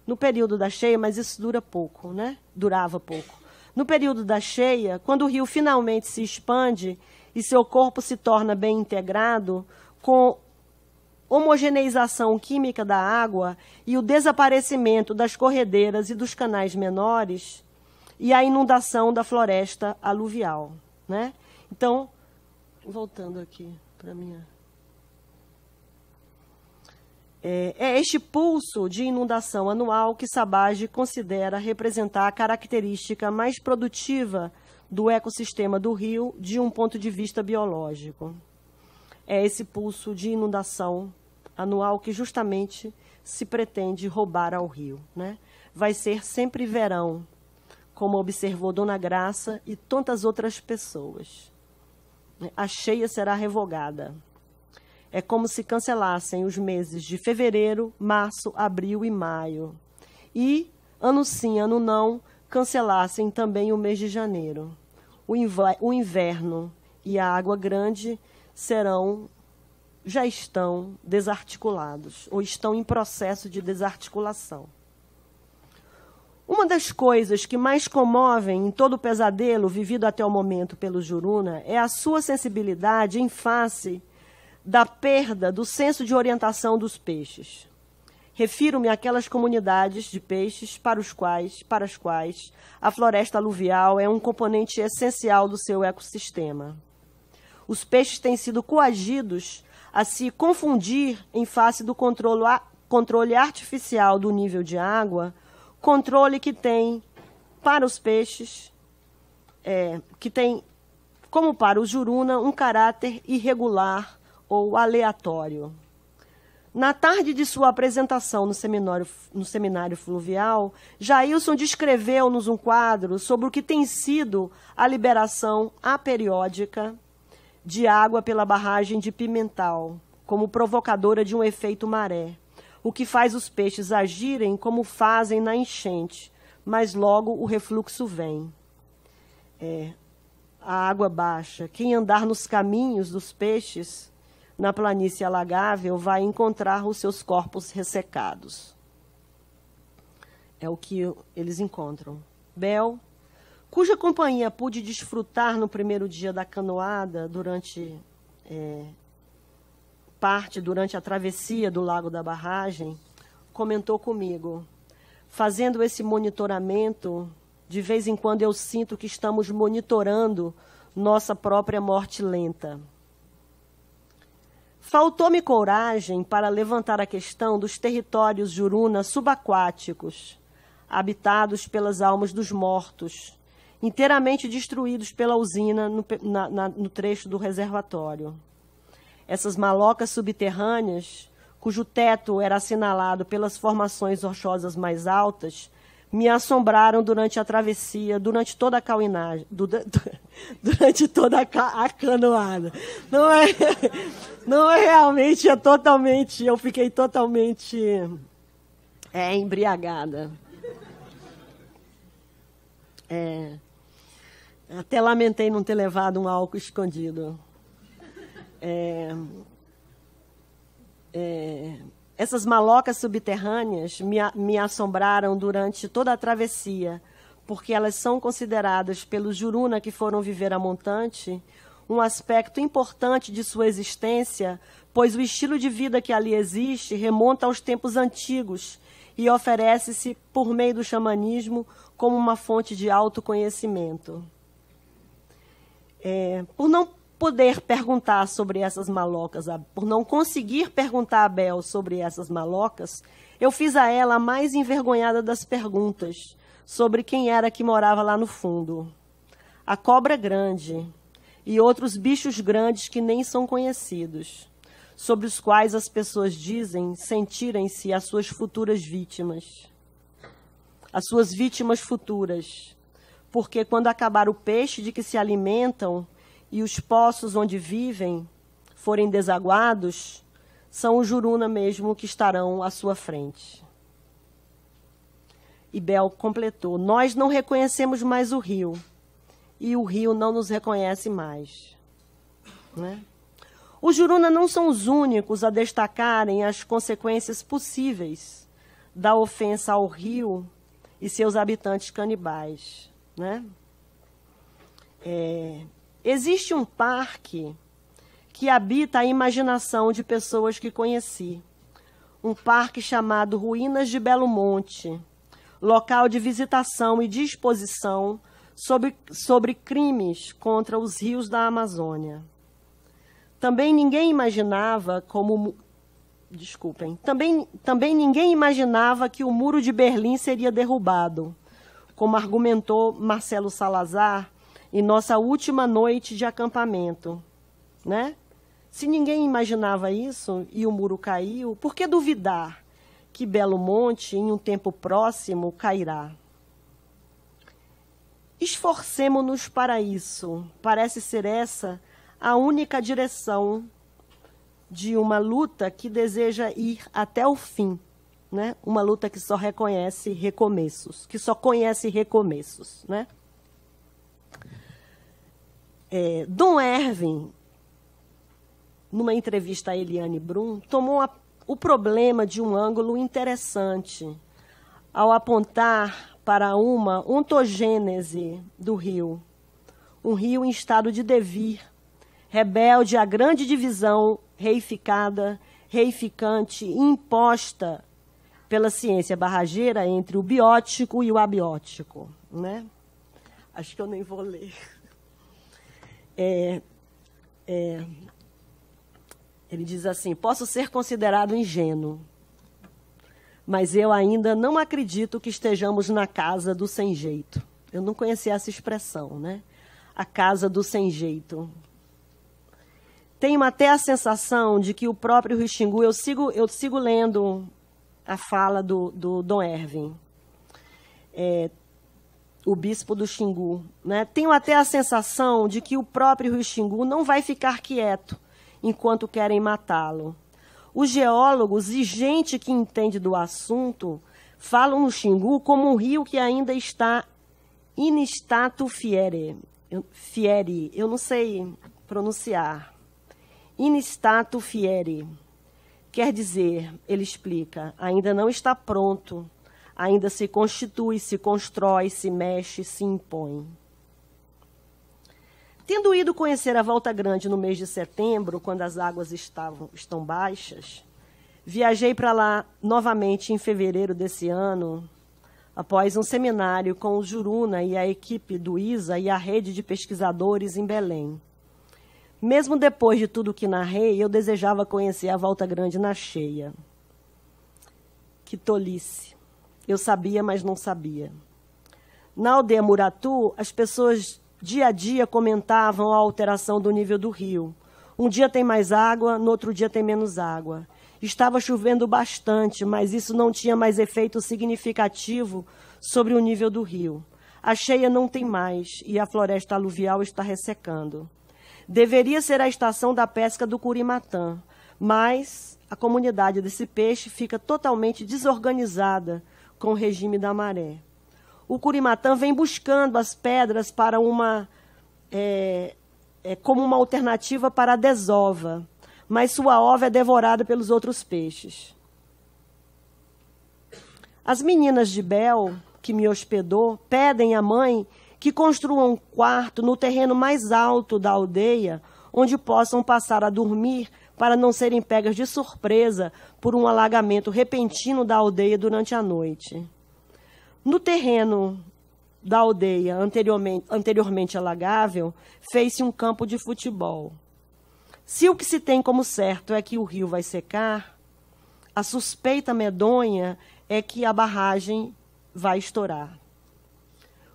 No período da cheia, mas isso dura pouco, né? Durava pouco. No período da cheia, quando o rio finalmente se expande e seu corpo se torna bem integrado, com homogeneização química da água e o desaparecimento das corredeiras e dos canais menores e a inundação da floresta aluvial, né? Então, voltando aqui para minha... É este pulso de inundação anual que Sabage considera representar a característica mais produtiva do ecossistema do rio de um ponto de vista biológico. É esse pulso de inundação anual que justamente se pretende roubar ao rio, né? Vai ser sempre verão, como observou Dona Graça e tantas outras pessoas. A cheia será revogada. É como se cancelassem os meses de fevereiro, março, abril e maio. E, ano sim, ano não, cancelassem também o mês de janeiro. O inverno e a água grande já estão desarticulados, ou estão em processo de desarticulação. Uma das coisas que mais comovem em todo o pesadelo vivido até o momento pelo Juruna é a sua sensibilidade em face da perda do senso de orientação dos peixes. Refiro-me àquelas comunidades de peixes para as quais a floresta aluvial é um componente essencial do seu ecossistema. Os peixes têm sido coagidos a se confundir em face do controle artificial do nível de água, controle que tem para os peixes, que tem, como para o Juruna, um caráter irregular ou aleatório. Na tarde de sua apresentação no seminário fluvial, Jailson descreveu-nos um quadro sobre o que tem sido a liberação aperiódica de água pela barragem de Pimental, como provocadora de um efeito maré, o que faz os peixes agirem como fazem na enchente, mas logo o refluxo vem. A água baixa. Quem andar nos caminhos dos peixes na planície alagável vai encontrar os seus corpos ressecados. É o que eles encontram. Bel, cuja companhia pude desfrutar no primeiro dia da canoada, durante a travessia do Lago da Barragem, comentou comigo: fazendo esse monitoramento, de vez em quando eu sinto que estamos monitorando nossa própria morte lenta. Faltou-me coragem para levantar a questão dos territórios Juruna subaquáticos, habitados pelas almas dos mortos, inteiramente destruídos pela usina no trecho do reservatório. Essas malocas subterrâneas, cujo teto era assinalado pelas formações rochosas mais altas, me assombraram durante a travessia, durante toda a cauinagem, durante toda a canoada. Não é realmente, eu fiquei totalmente embriagada. Até lamentei não ter levado um álcool escondido. Essas malocas subterrâneas me assombraram durante toda a travessia, porque elas são consideradas pelos Juruna que foram viver a montante um aspecto importante de sua existência, pois o estilo de vida que ali existe remonta aos tempos antigos e oferece-se, por meio do xamanismo, como uma fonte de autoconhecimento. Por não poder perguntar sobre essas malocas, por não conseguir perguntar a Bel sobre essas malocas, eu fiz a ela a mais envergonhada das perguntas sobre quem era que morava lá no fundo. A cobra grande e outros bichos grandes que nem são conhecidos, sobre os quais as pessoas dizem sentirem-se as suas futuras vítimas. As suas vítimas futuras. Porque quando acabar o peixe de que se alimentam e os poços onde vivem forem desaguados, são os Juruna mesmo que estarão à sua frente. E Bel completou: nós não reconhecemos mais o rio, e o rio não nos reconhece mais. Né? Os Juruna não são os únicos a destacarem as consequências possíveis da ofensa ao rio e seus habitantes canibais. Né? Existe um parque que habita a imaginação de pessoas que conheci. Um parque chamado Ruínas de Belo Monte, local de visitação e de exposição sobre crimes contra os rios da Amazônia. Também ninguém imaginava Também ninguém imaginava que o Muro de Berlim seria derrubado, como argumentou Marcelo Salazar em nossa última noite de acampamento. Né? Se ninguém imaginava isso e o muro caiu, por que duvidar que Belo Monte, em um tempo próximo, cairá? Esforcemo-nos para isso. Parece ser essa a única direção de uma luta que deseja ir até o fim. Né? Uma luta que só reconhece recomeços, que só conhece recomeços. Né? Dom Erwin, numa entrevista a Eliane Brum, tomou o problema de um ângulo interessante ao apontar para uma ontogênese do rio, um rio em estado de devir, rebelde à grande divisão reificada, reificante e imposta pela ciência barrageira entre o biótico e o abiótico, né? Acho que eu nem vou ler. Ele diz assim: posso ser considerado ingênuo, mas eu ainda não acredito que estejamos na casa do sem jeito. Eu não conhecia essa expressão, né? A casa do sem jeito. Tenho até a sensação de que o próprio Rio Xingu, eu sigo lendo a fala do Dom Ervin, o bispo do Xingu, né? Tenho até a sensação de que o próprio Rio Xingu não vai ficar quieto enquanto querem matá-lo. Os geólogos e gente que entende do assunto falam no Xingu como um rio que ainda está in statu fieri. Eu não sei pronunciar. In statu fieri. Quer dizer, ele explica, ainda não está pronto, ainda se constitui, se constrói, se mexe, se impõe. Tendo ido conhecer a Volta Grande no mês de setembro, quando as águas estão baixas, viajei para lá novamente em fevereiro desse ano, após um seminário com o Juruna e a equipe do ISA e a rede de pesquisadores em Belém. Mesmo depois de tudo que narrei, eu desejava conhecer a Volta Grande na cheia. Que tolice. Eu sabia, mas não sabia. Na aldeia Muratu, as pessoas dia a dia comentavam a alteração do nível do rio. Um dia tem mais água, no outro dia tem menos água. Estava chovendo bastante, mas isso não tinha mais efeito significativo sobre o nível do rio. A cheia não tem mais e a floresta aluvial está ressecando. Deveria ser a estação da pesca do curimatã, mas a comunidade desse peixe fica totalmente desorganizada com o regime da maré. O curimatã vem buscando as pedras para como uma alternativa para a desova, mas sua ova é devorada pelos outros peixes. As meninas de Bel, que me hospedou, pedem à mãe que construam um quarto no terreno mais alto da aldeia, onde possam passar a dormir para não serem pegas de surpresa por um alagamento repentino da aldeia durante a noite. No terreno da aldeia anteriormente alagável, fez-se um campo de futebol. Se o que se tem como certo é que o rio vai secar, a suspeita medonha é que a barragem vai estourar.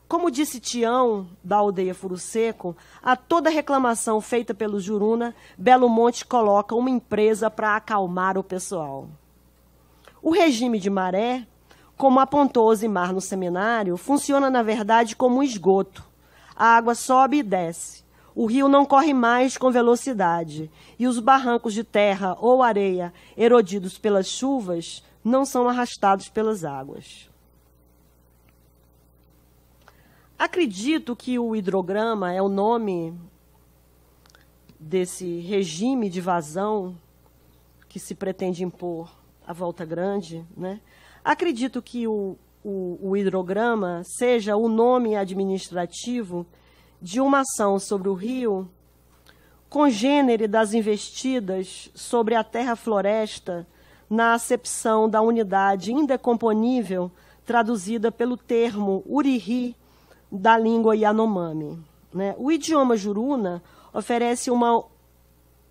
Como disse Tião, da aldeia Furo Seco, a toda reclamação feita pelo Juruna, Belo Monte coloca uma empresa para acalmar o pessoal. O regime de maré, como apontou Osimar no seminário, funciona, na verdade, como um esgoto. A água sobe e desce. O rio não corre mais com velocidade e os barrancos de terra ou areia erodidos pelas chuvas não são arrastados pelas águas. Acredito que o hidrograma é o nome desse regime de vazão que se pretende impor à Volta Grande, né? Acredito que o hidrograma seja o nome administrativo de uma ação sobre o rio congênere das investidas sobre a terra-floresta na acepção da unidade indecomponível traduzida pelo termo uriri da língua Yanomami, né? O idioma Juruna oferece uma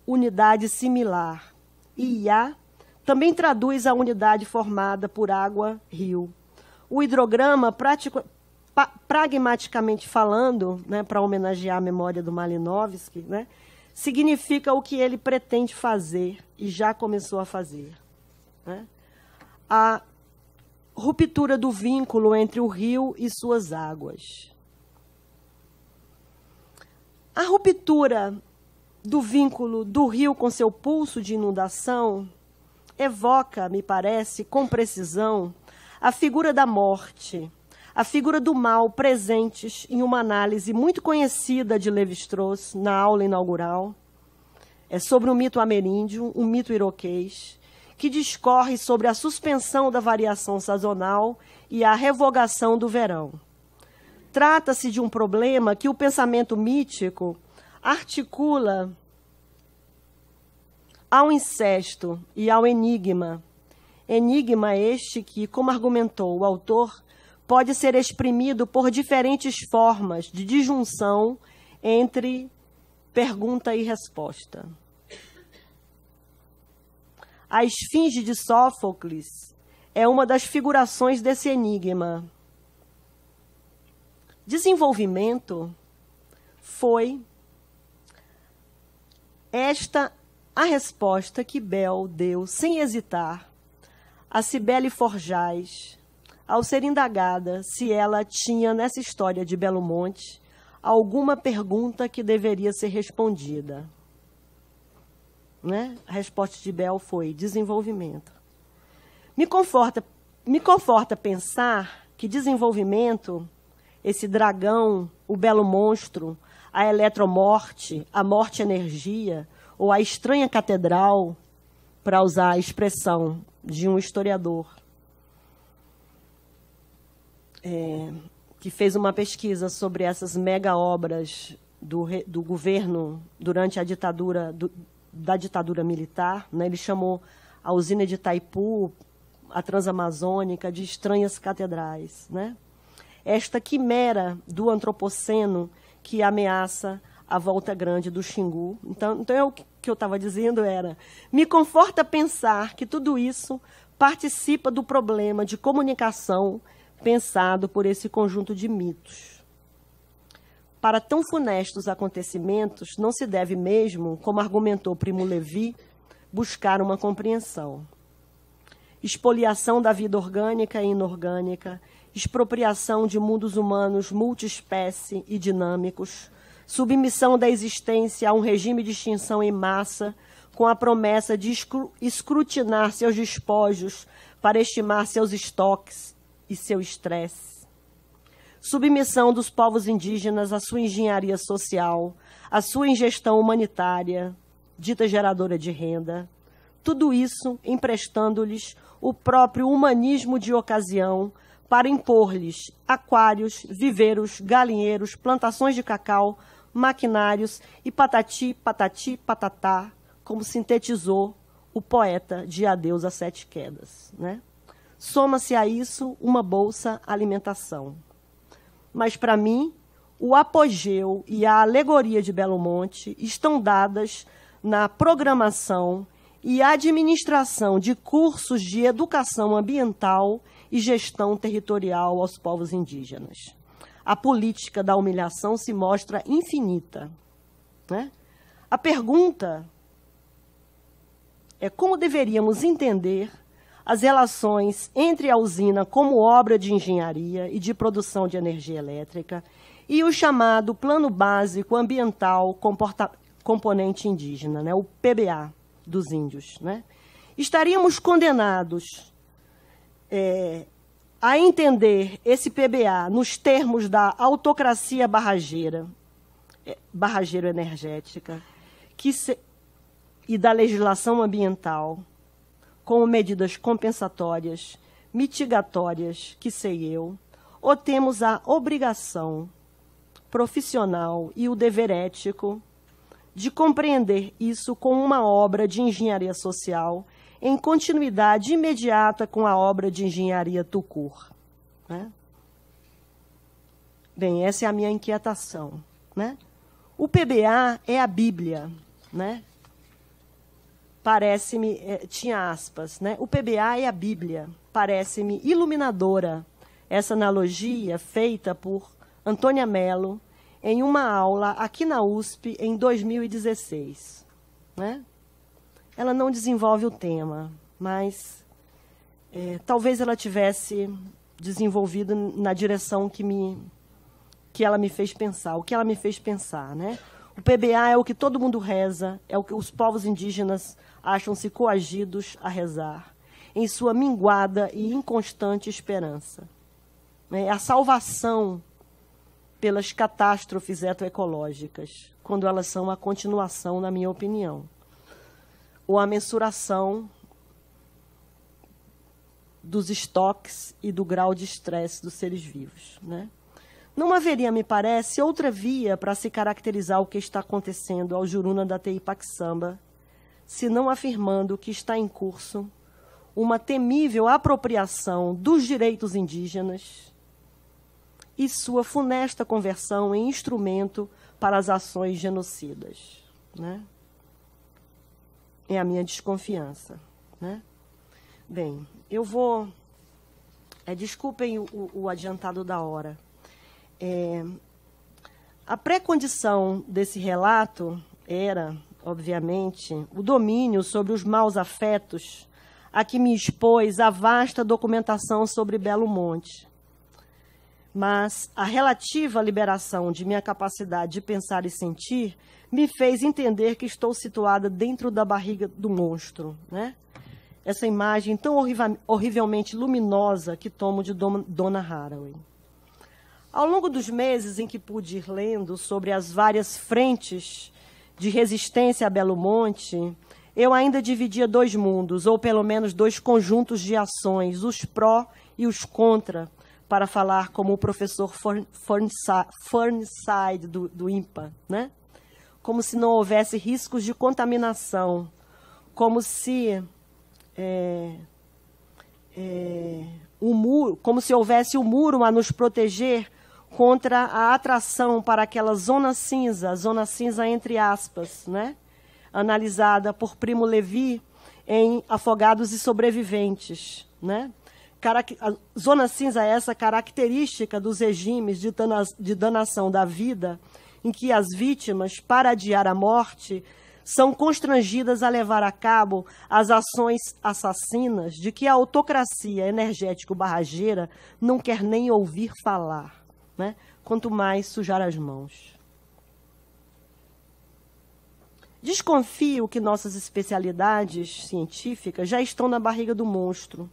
unidade similar. Iá também traduz a unidade formada por água-rio. O hidrograma, pragmaticamente falando, né, para homenagear a memória do Malinowski, né, significa o que ele pretende fazer e já começou a fazer, né? A ruptura do vínculo entre o rio e suas águas. A ruptura do vínculo do rio com seu pulso de inundação evoca, me parece, com precisão, a figura da morte, a figura do mal presentes em uma análise muito conhecida de Lévi-Strauss na aula inaugural. É sobre o mito ameríndio, um mito iroquês, que discorre sobre a suspensão da variação sazonal e a revogação do verão. Trata-se de um problema que o pensamento mítico articula ao incesto e ao enigma. Enigma este que, como argumentou o autor, pode ser exprimido por diferentes formas de disjunção entre pergunta e resposta. A esfinge de Sófocles é uma das figurações desse enigma. Desenvolvimento foi esta a resposta que Bell deu, sem hesitar, a Cibele Forjás, ao ser indagada se ela tinha, nessa história de Belo Monte, alguma pergunta que deveria ser respondida. Né? A resposta de Bell foi desenvolvimento. Me conforta pensar que desenvolvimento, esse dragão, o belo monstro, a eletromorte, a morte-energia, ou a estranha catedral, para usar a expressão de um historiador, que fez uma pesquisa sobre essas mega-obras do governo durante a ditadura, da ditadura militar. Né? Ele chamou a usina de Itaipu, a Transamazônica, de estranhas catedrais. Né? Esta quimera do antropoceno que ameaça a Volta Grande do Xingu. Então o que eu estava dizendo era, me conforta pensar que tudo isso participa do problema de comunicação pensado por esse conjunto de mitos. Para tão funestos acontecimentos, não se deve mesmo, como argumentou Primo Levi, buscar uma compreensão. Expoliação da vida orgânica e inorgânica, expropriação de mundos humanos multiespécie e dinâmicos, submissão da existência a um regime de extinção em massa, com a promessa de escrutinar seus despojos para estimar seus estoques e seu estresse. Submissão dos povos indígenas à sua engenharia social, à sua ingestão humanitária, dita geradora de renda. Tudo isso emprestando-lhes o próprio humanismo de ocasião para impor-lhes aquários, viveiros, galinheiros, plantações de cacau, maquinários e patati, patati, patatá, como sintetizou o poeta de Adeus às Sete Quedas. Né? Soma-se a isso uma bolsa alimentação. Mas, para mim, o apogeu e a alegoria de Belo Monte estão dadas na programação e administração de cursos de educação ambiental e gestão territorial aos povos indígenas. A política da humilhação se mostra infinita. Né? A pergunta é como deveríamos entender as relações entre a usina como obra de engenharia e de produção de energia elétrica e o chamado Plano Básico Ambiental Componente Indígena, né? O PBA dos índios. Né? Estaríamos condenados a entender esse PBA nos termos da autocracia barrageiro-energética e da legislação ambiental, como medidas compensatórias, mitigatórias, que sei eu, ou temos a obrigação profissional e o dever ético de compreender isso como uma obra de engenharia social em continuidade imediata com a obra de engenharia Tucur. Né? Bem, essa é a minha inquietação. Né? O PBA é a Bíblia. Né? Parece-me, tinha aspas, né? O PBA é a Bíblia. Parece-me iluminadora essa analogia feita por Antônia Mello em uma aula aqui na USP em 2016. Né? Ela não desenvolve o tema, mas talvez ela tivesse desenvolvido na direção que ela me fez pensar, o que ela me fez pensar. Né? O PBA é o que todo mundo reza, é o que os povos indígenas acham-se coagidos a rezar, em sua minguada e inconstante esperança. É a salvação pelas catástrofes etoecológicas, quando elas são a continuação, na minha opinião, ou a mensuração dos estoques e do grau de estresse dos seres vivos, né? Não haveria, me parece, outra via para se caracterizar o que está acontecendo ao Juruna da TI Paxamba, senão afirmando que está em curso uma temível apropriação dos direitos indígenas e sua funesta conversão em instrumento para as ações genocidas, né? É a minha desconfiança, né? Bem, eu vou... desculpem o adiantado da hora. A pré-condição desse relato era, obviamente, o domínio sobre os maus afetos a que me expôs a vasta documentação sobre Belo Monte. Mas a relativa liberação de minha capacidade de pensar e sentir me fez entender que estou situada dentro da barriga do monstro, né? Essa imagem tão horrivelmente luminosa que tomo de Donna Haraway. Ao longo dos meses em que pude ir lendo sobre as várias frentes de resistência a Belo Monte, eu ainda dividia dois mundos, ou pelo menos dois conjuntos de ações, os pró e os contra, para falar como o professor Fernside do INPA, né? Como se não houvesse riscos de contaminação, como se como se houvesse um muro a nos proteger contra a atração para aquela zona cinza entre aspas, né? Analisada por Primo Levi em Afogados e Sobreviventes, né? A zona cinza é essa característica dos regimes de danação da vida, em que as vítimas, para adiar a morte, são constrangidas a levar a cabo as ações assassinas de que a autocracia energético-barrageira não quer nem ouvir falar, né? Quanto mais sujar as mãos. Desconfio que nossas especialidades científicas já estão na barriga do monstro,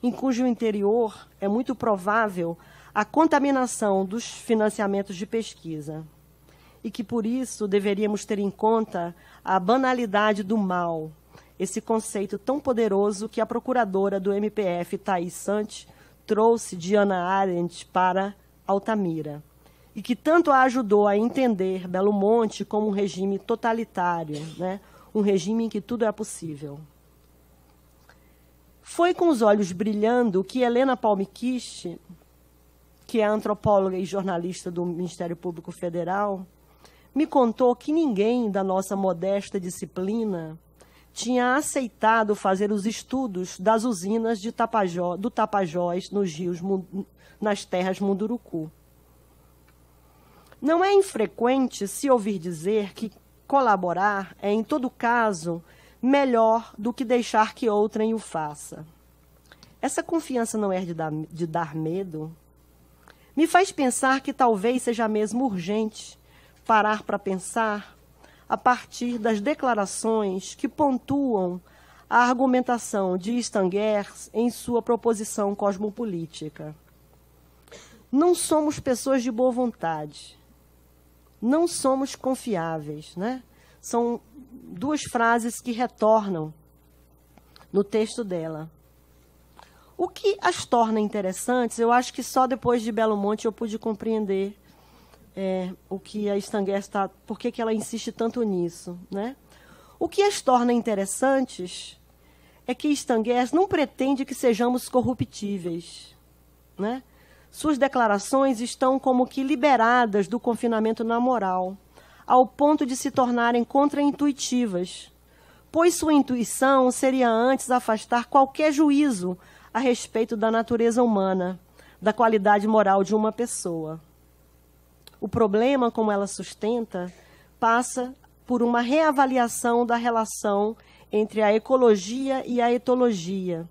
em cujo interior é muito provável a contaminação dos financiamentos de pesquisa, e que, por isso, deveríamos ter em conta a banalidade do mal, esse conceito tão poderoso que a procuradora do MPF, Thaís Santos, trouxe de Hannah Arendt para Altamira, e que tanto a ajudou a entender Belo Monte como um regime totalitário, né? Um regime em que tudo é possível. Foi com os olhos brilhando que Helena Palmquist, que é antropóloga e jornalista do Ministério Público Federal, me contou que ninguém da nossa modesta disciplina tinha aceitado fazer os estudos das usinas do Tapajós nos rios, nas terras Munduruku. Não é infrequente se ouvir dizer que colaborar é, em todo caso, melhor do que deixar que outrem o faça. Essa confiança não é de dar medo? Me faz pensar que talvez seja mesmo urgente parar para pensar a partir das declarações que pontuam a argumentação de Stangers em sua proposição cosmopolítica. Não somos pessoas de boa vontade. Não somos confiáveis, né? São duas frases que retornam no texto dela. O que as torna interessantes, eu acho que só depois de Belo Monte eu pude compreender o que a Stangers está, por que ela insiste tanto nisso, né? O que as torna interessantes é que Stangers não pretende que sejamos corruptíveis, né? Suas declarações estão como que liberadas do confinamento na moral, ao ponto de se tornarem contraintuitivas, pois sua intuição seria antes afastar qualquer juízo a respeito da natureza humana, da qualidade moral de uma pessoa. O problema, como ela sustenta, passa por uma reavaliação da relação entre a ecologia e a etologia,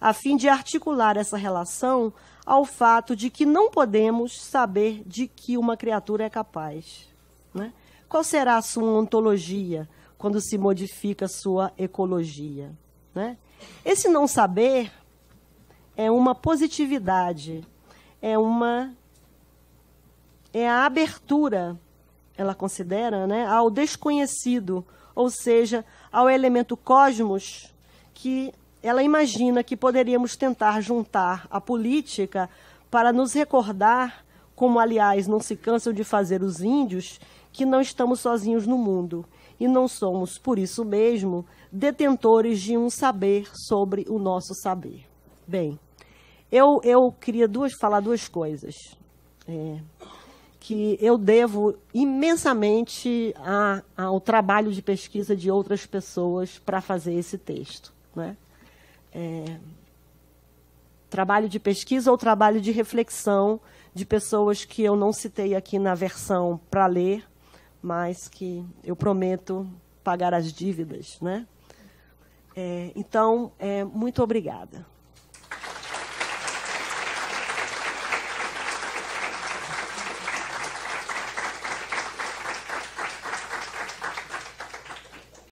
a fim de articular essa relação ao fato de que não podemos saber de que uma criatura é capaz, né? Qual será a sua ontologia quando se modifica sua ecologia, né? Esse não saber é uma positividade, é a abertura, ela considera, né, ao desconhecido, ou seja, ao elemento cosmos que ela imagina que poderíamos tentar juntar a política para nos recordar, como, aliás, não se cansam de fazer os índios, que não estamos sozinhos no mundo e não somos, por isso mesmo, detentores de um saber sobre o nosso saber. Bem, eu queria falar duas coisas que eu devo imensamente ao trabalho de pesquisa de outras pessoas para fazer esse texto, né? Trabalho de pesquisa ou trabalho de reflexão de pessoas que eu não citei aqui na versão para ler, mas que eu prometo pagar as dívidas, né? Então, muito obrigada.